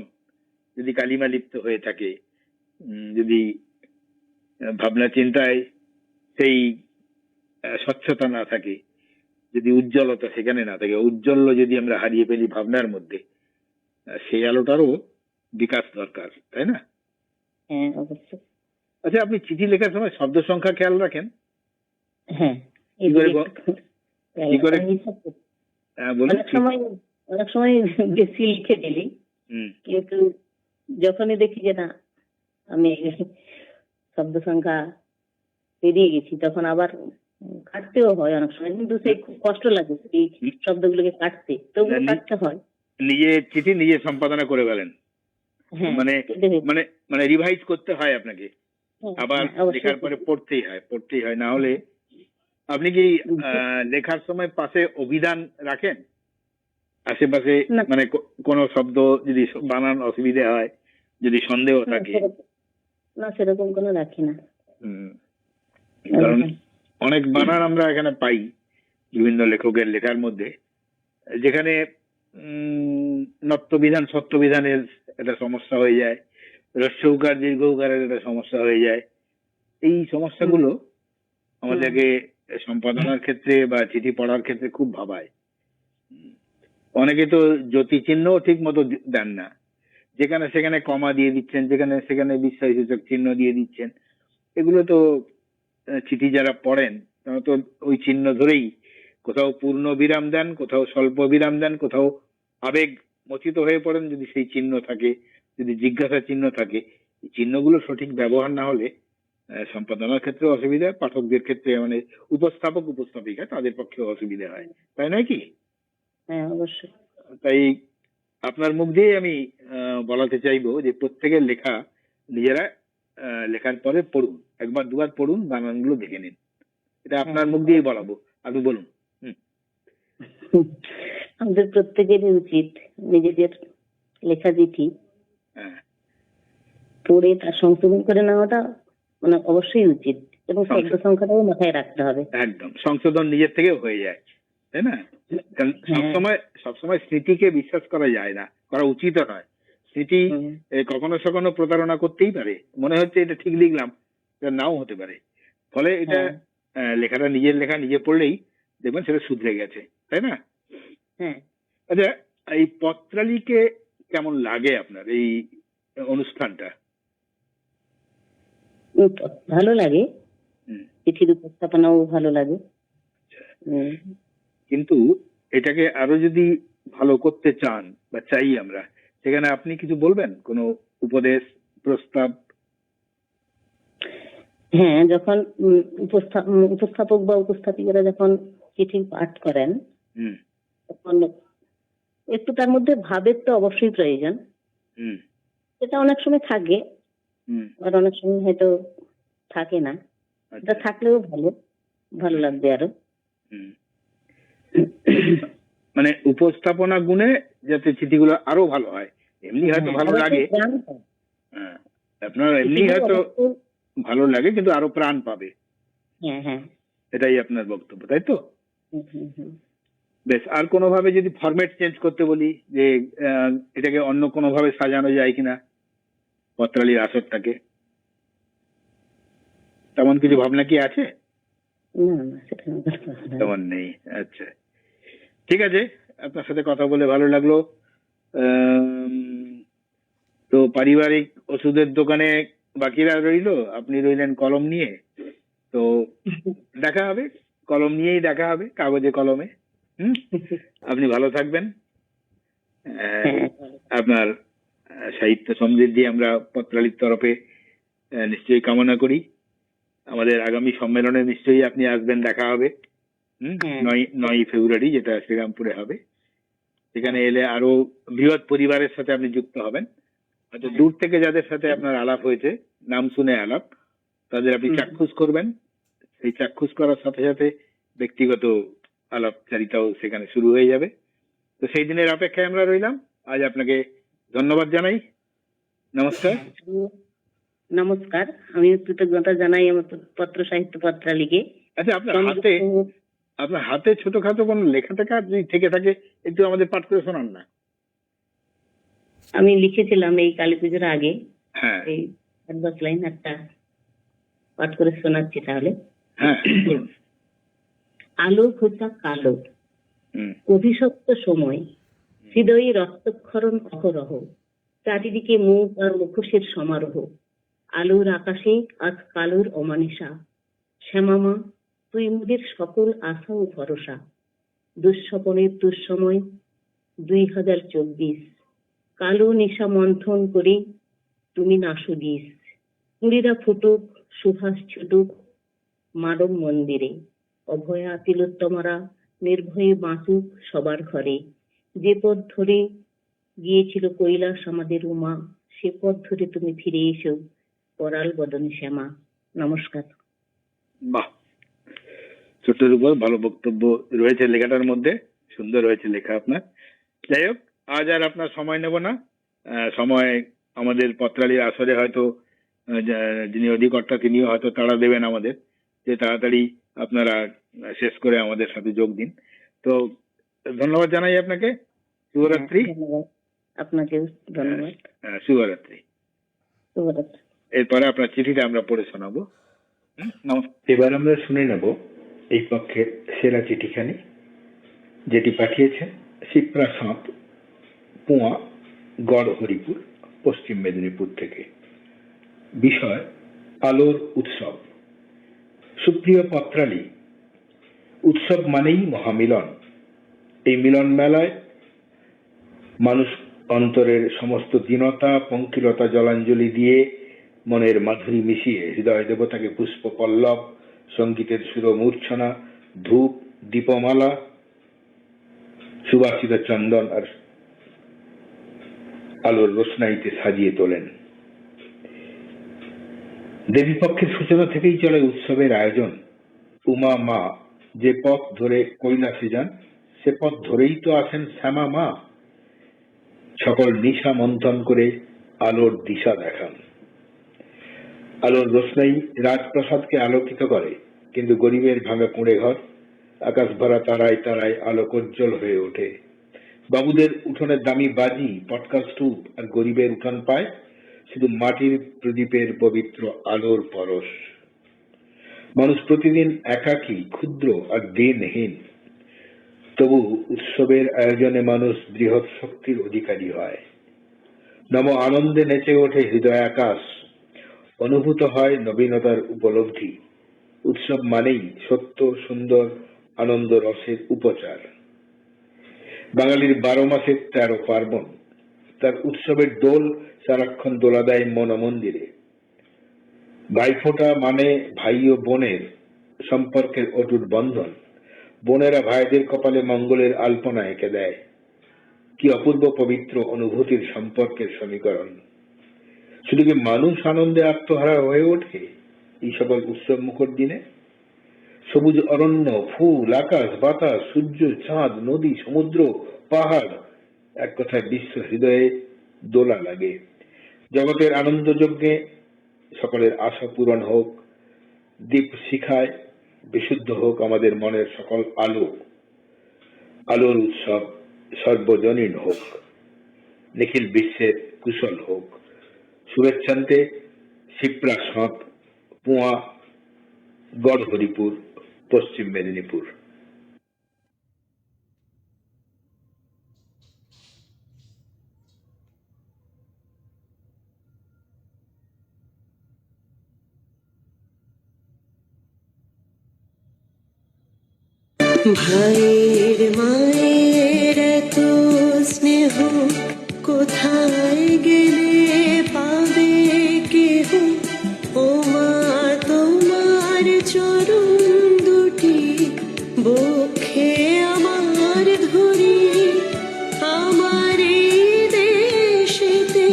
যদি কালিমা লিপ্ত হয়ে থাকে, যদি ভাবনা চিন্তায় সেই স্বচ্ছতা না থাকে, যদি উজ্জ্বলতা সেখানে না থাকে, উজ্জ্বল্য যদি আমরা হারিয়ে ফেলি ভাবনার মধ্যে, সেই আলোটারও বিকাশ দরকার, তাই না? হ্যাঁ, অবশ্যই। আচ্ছা, আপনি চিঠি লেখার সময় শব্দ সংখ্যা খেয়াল রাখেন? হ্যাঁ, কি করে কি করে? হিসাব করতে। বলুন। অনেক সময় বেশি লিখে দিলি, হুম। কিন্তু যখনই দেখি যে না আমি শব্দ সংখ্যা পেরিয়ে গেছি, তখন আবার কাটতেও হয় অনেক সময়, কিন্তু সেই খুব কষ্ট লাগে এই শব্দগুলোকে কাটতে, তবুও কাটতে হয়। নিজে চিঠি নিজে সম্পাদনা করে ফেলেন? হ্যাঁ, মানে কেটে ফেলি। মানে মানে রিভাইজ করতে হয় আপনাকে, হ্যাঁ, আবার হ্যাঁ, অবশ্যই। লেখার পরে পড়তেই হয়, না হলে আপনি কি লেখার সময় পাশে অভিধান রাখেন আশেপাশে? না, মানে কোনো শব্দ যদি বানান অসুবিধা হয়, যদি সন্দেহ না, থাকে? না, সেরকম কোনো রাখি না। হুম। কারণ অনেক বানান আমরা এখানে পাই বিভিন্ন লেখকের লেখার মধ্যে, যেখানে নত্যবিধান সত্যবিধানের একটা সমস্যা হয়ে যায়, হ্রস্ব উকার দীর্ঘ উকারের একটা সমস্যা হয়ে যায়। এই সমস্যাগুলো আমাদেরকে সম্পাদনার ক্ষেত্রে বা চিঠি পড়ার ক্ষেত্রে খুব ভাবায়। অনেকে তো জ্যোতি চিহ্নও ঠিক মতো দেন না, যেখানে সেখানে কমা দিয়ে দিচ্ছেন, যেখানে সেখানে বিস্ময়সূচক চিহ্ন দিয়ে দিচ্ছেন। এগুলো তো চিঠি যারা পড়েন তারা তো ওই চিহ্ন ধরেই কোথাও পূর্ণ বিরাম দেন, কোথাও স্বল্প বিরাম দেন, কোথাও আবেগ মথিত হয়ে পড়েন যদি সেই চিহ্ন থাকে, যদি জিজ্ঞাসা চিহ্ন থাকে। এই চিহ্নগুলো সঠিক ব্যবহার না হলে সম্পাদনার ক্ষেত্রে অসুবিধা, পাঠকদের ক্ষেত্রে মানে উপস্থাপক উপস্থাপিকা তাদের পক্ষে অসুবিধা হয়, তাই নয় কি? হ্যাঁ, অবশ্যই। তাই আপনার মুখ দিয়ে আমি বলাতে চাইবো যে প্রত্যেকের লেখা নিজেরা লেখার পরে পড়ুন, একবার দুবার পড়ুন, বানানগুলো দেখে নিন। এটা আপনার মুখ দিয়েই বলাবো, আপনি বলুন। আমাদের প্রত্যেকেরই উচিত নিজেদের লেখা চিঠি হ্যাঁ, পড়ে তার সংশোধন করে নেওয়াটা মানে অবশ্যই উচিত, এবং শব্দ সংখ্যাটাও মাথায় রাখতে হবে। একদম সংশোধন নিজের থেকেও হয়ে যায়, তাই না? কারণ সবসময় স্মৃতিকে বিশ্বাস করা যায় না, করা উচিত নয়। স্মৃতি কখনো সখনো প্রতারণা করতেই পারে, মনে হচ্ছে এটা ঠিক লিখলাম, এটা নাও হতে পারে। ফলে এটা লেখাটা নিজের লেখা নিজে পড়লেই দেখবেন সেটা শুধরে গেছে, তাই না? হ্যাঁ। আচ্ছা, এই পত্রালিকে কেমন লাগে আপনার এই অনুষ্ঠানটা? ভালো লাগে, চিঠির উপস্থাপনাও ভালো লাগে। কিন্তু এটাকে আরো যদি ভালো করতে চান বা চাই আমরা, সেখানে আপনি কিছু বলবেন, কোনো উপদেশ প্রস্তাব? হ্যাঁ, যখন উপস্থাপক বা উপস্থাপিকারা যখন চিঠি পাঠ করেন, তখন একটু তার মধ্যে ভাবের তো অবশ্যই প্রয়োজন। সেটা অনেক সময় থাকে, আর অনেক সময় হয়তো থাকে না। এটা থাকলেও ভালো লাগবে আরো। মানে উপস্থাপনা গুণে যাতে চিঠিগুলো আরো ভালো হয়। এমনি হয়তো ভালো লাগে, আপনার এমনি হয়তো ভালো লাগে, কিন্তু আরো প্রাণ পাবে। এটাই আপনার বক্তব্য, তাই তো? বেশ, আর কোনোভাবে যদি ফরম্যাট চেঞ্জ করতে বলি, যে এটাকে অন্য কোনোভাবে সাজানো যায় কিনা পত্রালির আসরটাকে, তেমন কিছু ভাবনা কি আছে? তেমন নেই। আচ্ছা, ঠিক আছে, আপনার সাথে কথা বলে ভালো লাগলো। তো পারিবারিক ওষুধের দোকানে বাকিরা রইলো, আপনি রইলেন কলম নিয়ে। তো দেখা হবে, কলম নিয়েই দেখা হবে, কাগজে কলমে। আপনি ভালো থাকবেন। আপনার সাহিত্য সমৃদ্ধি আমরা পত্রালির তরফে নিশ্চয়ই কামনা করি। আমাদের আগামী সম্মেলনে নিশ্চয়ই আপনি আসবেন, দেখা হবে 9ই ফেব্রুয়ারি, যেটা শ্রীরামপুরে হবে। সেখানে এলে আরো বৃহৎ পরিবারের সাথে আপনি যুক্ত হবেন। হয়তো দূর থেকে যাদের সাথে আপনার আলাপ হয়েছে, নাম শুনে আলাপ, তাদের আপনি চাক্ষুষ করবেন। সেই চাক্ষুষ করার সাথে সাথে ব্যক্তিগত আলাপচারিতাও সেখানে শুরু হয়ে যাবে। তো সেই দিনের অপেক্ষায় আমরা রইলাম। আজ আপনাকে ধন্যবাদ জানাই। নমস্কার। নমস্কার, আমি কৃতজ্ঞতা জানাই আমার পত্র সাহিত্য পত্রালিকে। আচ্ছা, আপনার হাতে ছোটখাটো কোনো লেখা টেখা যদি থেকে থাকে একটু আমাদের পাঠ করে শোনান না। আমি লিখেছিলাম এই কালী পুজোর আগে, হ্যাঁ, এই 10 লাইন একটা পাঠ করে শোনাচ্ছি তাহলে। হ্যাঁ, আলো খোঁচা কালো, অভিশপ্ত সময়, হৃদয়ে রক্তক্ষরণ অহরহ, চারিদিকে মুখ আর মুখোশের সমারোহ, আলোর আকাশে আজ কালোর অমানিসা। শ্যামামা, তুই মোদের সকল আশা ও ভরসা। দুঃস্বপনের দুঃসময় 2024, কালো নিশা মন্থন করে তুমি নাশু দিস। কুড়িরা ফুটুক, সুভাষ ছুটুক মানব মন্দিরে। অভয়া তিলোত্তমারা নির্ভয়ে বাঁচুক সবার ঘরে। যে পথ ধরে গিয়েছিল কৈলাস আমাদের উমা, সে পথ ধরে তুমি ফিরে এসো করাল বদনে শ্যামা। নমস্কার। বাহ, ছোট্টর উপর ভালো বক্তব্য রয়েছে লেখাটার মধ্যে, সুন্দর হয়েছে লেখা আপনার। যাই হোক, আজ আর আপনার সময় নেব না। সময় আমাদের পত্রালীর আসরে হয়তো যিনি অধিকর্তা তিনিও হয়তো তাড়া দেবেন আমাদের, যে তাড়াতাড়ি আপনারা শেষ করে আমাদের সাথে যোগ দিন। তো ধন্যবাদ জানাই আপনাকে। শুভরাত্রি। ধন্যবাদ আপনাকেও, ধন্যবাদ। শুভরাত্রি। শুভরাত্রি। এরপরে আপনার চিঠিটা আমরা পড়ে শোনাবো। এবার আমরা শুনে নেব এই পক্ষের সেরা চিঠিখানি, যেটি পাঠিয়েছেন শিপ্রা সাঁত, পুয়া, গড়হরিপুর, পশ্চিম মেদিনীপুর থেকে। বিষয় আলোর উৎসব। সুপ্রিয় পত্রালী, উৎসব মানেই মহামিলন। এই মিলন মেলায় মানুষ অন্তরের সমস্ত দীনতা পঙ্কিলতা জলাঞ্জলি দিয়ে মনের মাধুরী মিশিয়ে হৃদয় দেবতাকে পুষ্প পল্লব, সঙ্গীতের সুর মূর্ছনা, ধূপ, দীপমালা, সুবাসিত চন্দন আর আলোর রোশনাইতে সাজিয়ে তোলেন। দেবী পক্ষের সূচনা থেকেই চলে উৎসবের আয়োজন। উমা মা যে পথ ধরে কৈলাসে যান, সে পথ ধরেই তো আসেন শ্যামা মা। সকল নিশা মন্থন করে আলোর দিশা দেখান। আলোর রোশনাই রাজপ্রাসাদকে আলোকিত করে, কিন্তু গরিবের ভাঙা কুঁড়ে ঘর আকাশ ভরা তারায় তারায় আলোকোজ্জ্বল হয়ে ওঠে। বাবুদের উঠোনের দামি বাজি, পটকা স্তূপ, আর গরিবের উঠান পায় শুধু মাটির প্রদীপের পবিত্র আলোর পরশ। মানুষ প্রতিদিন একাকী, ক্ষুদ্র আর দিনহীন। তবু উৎসবের আয়োজনে মানুষ বৃহৎ শক্তির অধিকারী হয়। নব আনন্দে নেচে ওঠে হৃদয় আকাশ, অনুভূত হয় নবীনতার উপলব্ধি। উৎসব মানেই সত্য, সুন্দর, আনন্দ রসের উপচার। বাঙালির 12 মাসের 13 পার্বণ, তার উৎসবের দোল সারাক্ষণ দোলা দেয় মন মন্দিরে। ভাইফোঁটা মানে ভাই ও বোনের সম্পর্কের অটুট বন্ধন। বোনেরা ভাইদের কপালে মঙ্গলের আলপনা এঁকে দেয়। কি অপূর্ব পবিত্র অনুভূতির সম্পর্কের সমীকরণ। শুধু কি মানুষ আনন্দে আত্মহারা হয়ে ওঠে এই সকল উৎসব মুখর দিনে? সবুজ অরণ্য, ফুল, আকাশ, বাতাস, সূর্য, চাঁদ, নদী, সমুদ্র, পাহাড়, এক কথায় বিশ্ব হৃদয়ে দোলা লাগে। জগতের আনন্দ যজ্ঞে সকলের আশা পূরণ হোক। দীপ শিখায় বিশুদ্ধ হোক আমাদের মনের সকল আলো। আলোর উৎসব সর্বজনীন হোক। নিখিল বিশ্বের কুশল হোক। শুভেচ্ছান্তে শিপ্রা সাঁত, পুয়া, গড়হরিপুর, পশ্চিম মেদিনীপুর। ভাইয়ের মায়ের এত স্নেহ কোথায় গেলে পাবে কেহ? ও মা, তোমার চরণ দুটি বক্ষে আমার ধরি। আমার এই দেশেতে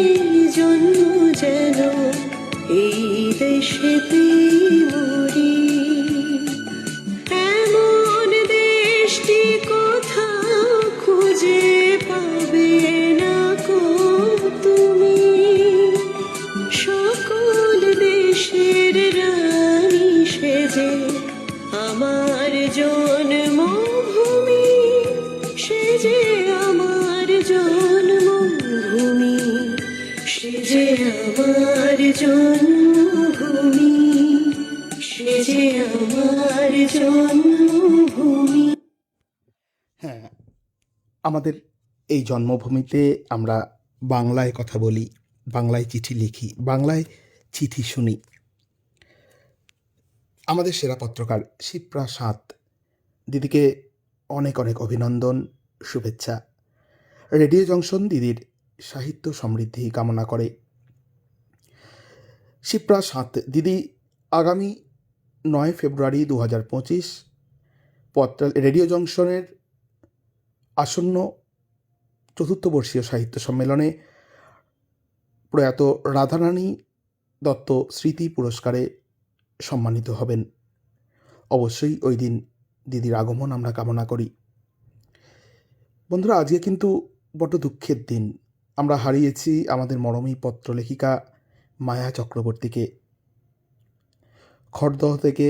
জন্ম যেন এই দেশেতে মরি। এমন দেশটি কোথাও খুঁজে পাবে না কো তুমি। সকল দেশের রানী সেজে আমার জন্মভূমি, সেজে আমার জন্মভূমি, সেজে আমার জন্মভূমি, সেজে আমার জন্মভূমি। হ্যাঁ, আমাদের এই জন্মভূমিতে আমরা বাংলায় কথা বলি, বাংলায় চিঠি লিখি, বাংলায় চিঠি শুনি। আমাদের সেরা পত্রকার শিপ্রা সাঁত দিদিকে অনেক অনেক অভিনন্দন, শুভেচ্ছা। রেডিও জংশন দিদির সাহিত্য সমৃদ্ধি কামনা করে। শিপ্রা সাঁত দিদি আগামী 9 ফেব্রুয়ারি 2025 রেডিও জংশনের আসন্ন 4th বর্ষীয় সাহিত্য সম্মেলনে প্রয়াত রাধারানী দত্ত স্মৃতি পুরস্কারে সম্মানিত হবেন। অবশ্যই ওই দিন দিদির আগমন আমরা কামনা করি। বন্ধুরা, আজকে কিন্তু বড় দুঃখের দিন। আমরা হারিয়েছি আমাদের মরমী পত্রলেখিকা মায়া চক্রবর্তীকে। খড়দহ থেকে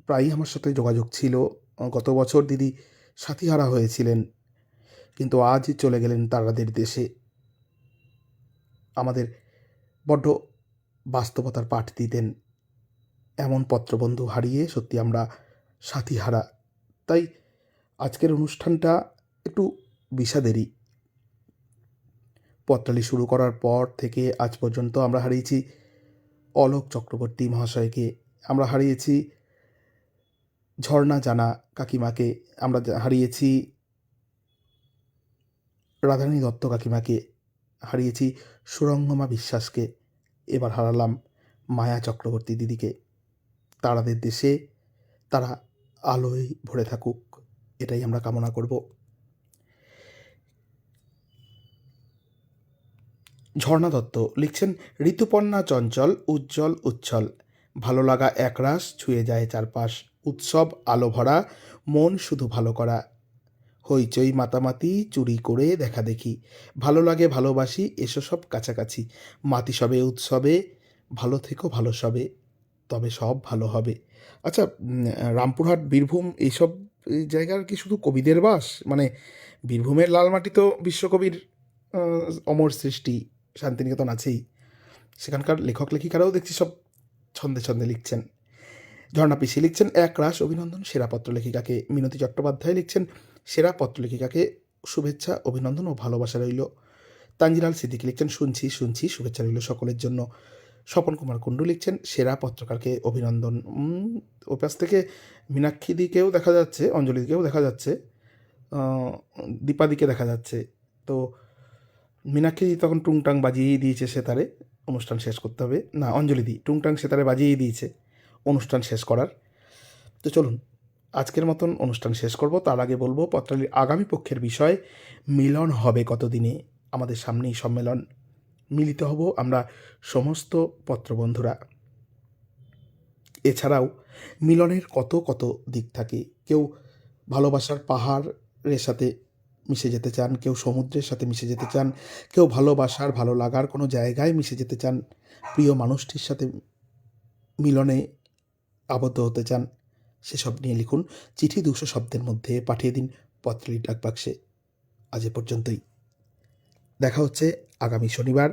প্রায়ই আমার সাথে যোগাযোগ ছিল। গত বছর দিদি সাথীহারা হয়েছিলেন, কিন্তু আজ চলে গেলেন তারাদের দেশে। আমাদের বড্ড বাস্তবতার পাঠ দিতেন। এমন পত্রবন্ধু হারিয়ে সত্যি আমরা সাথীহারা। তাই আজকের অনুষ্ঠানটা একটু বিষাদেরই। পত্রালি শুরু করার পর থেকে আজ পর্যন্ত আমরা হারিয়েছি অলোক চক্রবর্তী মহাশয়কে, আমরা হারিয়েছি ঝর্ণা জানা কাকিমাকে, আমরা হারিয়েছি রাধারানী দত্ত কাকিমাকে, হারিয়েছি সুরঙ্গমা বিশ্বাসকে, এবার হারালাম মায়া চক্রবর্তী দিদিকে। তারাদের দেশে তারা আলোয় ভরে থাকুক, এটাই আমরা কামনা করব। ঝর্ণা দত্ত লিখছেন, ঋতুপর্ণা চঞ্চল উজ্জ্বল উচ্ছল, ভালো লাগা একরাশ ছুঁয়ে যায় চারপাশ, উৎসব আলো ভরা, মন শুধু ভালো করা, হইচই মাতামাতি চুরি করে দেখা দেখি, ভালো লাগে ভালোবাসি এসো সব কাছাকাছি, মাতি সবে উৎসবে, ভালো থেকো ভালো সবে, তবে সব ভালো হবে। আচ্ছা, রামপুরহাট বীরভূম এইসব জায়গার কি শুধু কবিদের বাস? মানে বীরভূমের লালমাটি তো বিশ্বকবির অমর সৃষ্টি, শান্তিনিকেতন আছেই, সেখানকার লেখক লেখিকারাও দেখছি সব ছন্দে ছন্দে লিখছেন। ঝর্ণা পিসি লিখছেন, এক রাশ অভিনন্দন সেরা পত্রলেখিকাকে। মিনতি চট্টোপাধ্যায় লিখছেন, সেরা পত্রলেখিকাকে শুভেচ্ছা অভিনন্দন ও ভালোবাসা রইল। তানজিলাল সিদ্দিকী লিখছেন, শুনছি শুনছি, শুভেচ্ছা রইল সকলের জন্য। স্বপন কুমার কুণ্ডু লিখছেন, সেরা পত্রকারকে অভিনন্দন। ওই পাশ থেকে মীনাক্ষীদিকেও দেখা যাচ্ছে, অঞ্জলিদিকেও দেখা যাচ্ছে, দীপাদিকে দেখা যাচ্ছে। তো মীনাক্ষী তখন টুংটাং বাজিয়েই দিয়েছে সেতারে, অনুষ্ঠান শেষ করতে হবে। না, অঞ্জলিদি টুংটাং সেতারে বাজিয়েই দিয়েছে অনুষ্ঠান শেষ করার। তো চলুন আজকের মতন অনুষ্ঠান শেষ করব। তার আগে বলবো পত্রালির আগামী পক্ষের বিষয়, মিলন হবে কতদিনে। আমাদের সামনেই সম্মেলন, মিলিত হব আমরা সমস্ত পত্রবন্ধুরা। এছাড়াও মিলনের কত কত দিক থাকে। কেউ ভালোবাসার পাহাড়ের সাথে মিশে যেতে চান, কেউ সমুদ্রের সাথে মিশে যেতে চান, কেউ ভালোবাসার ভালো লাগার কোনো জায়গায় মিশে যেতে চান, প্রিয় মানুষটির সাথে মিলনে আবদ্ধ হতে চান। সেসব নিয়ে লিখুন চিঠি 200 শব্দের মধ্যে, পাঠিয়ে দিন পত্রালি ডাকবাক্সে। আজ এ পর্যন্তই। দেখা হচ্ছে আগামী শনিবার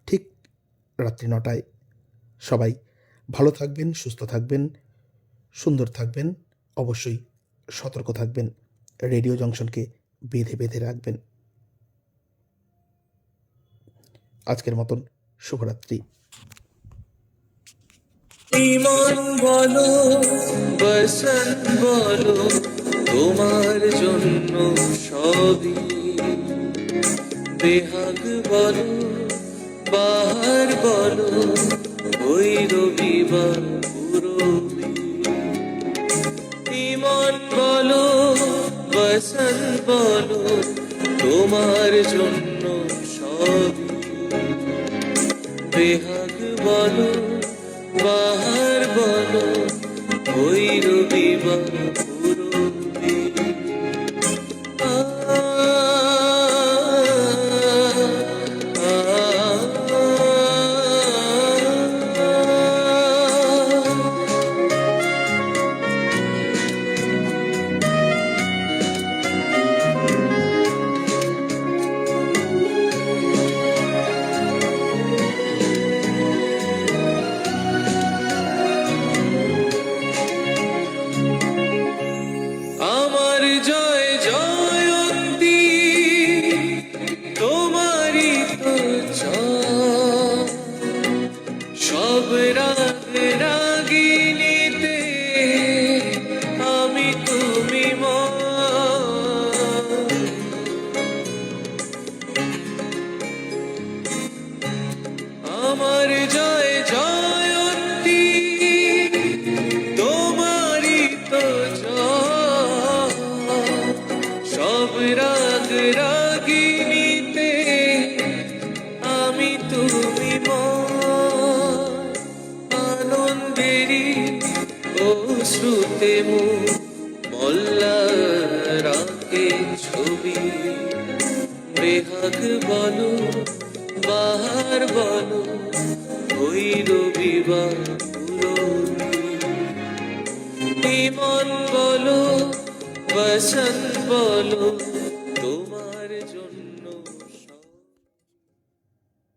ঠিক রাত্রি 9টায়। সবাই ভালো থাকবেন, সুস্থ থাকবেন, সুন্দর থাকবেন, অবশ্যই সতর্ক থাকবেন। রেডিও জংশনকে বেঁধে বেঁধে রাখবেন। আজকের মতন শুভরাত্রি। ইমন বলো বসন্ত বলো, তোমার জন্য সবই, বেহাগ বলো বাহার বলো, ওই রবিবার পুরবি। ইমন বলো বসন্ত বলো, তোমার জন্য সবই, বেহাগ বলো বাহার বলো, ওই রবিবার পুরবি। আমার জয় জয়ন্তী তোমারই তো জয়। সব রাগ রাগিনীতে আমি তুমি ময়। আনন্দেরই অশ্রুতে মুখ মল্লার আঁকে ছবি। বেহাগ বলো বাহার বলো ভৈরবী বা পুরবী। ইমন বলো বসন্ত বলো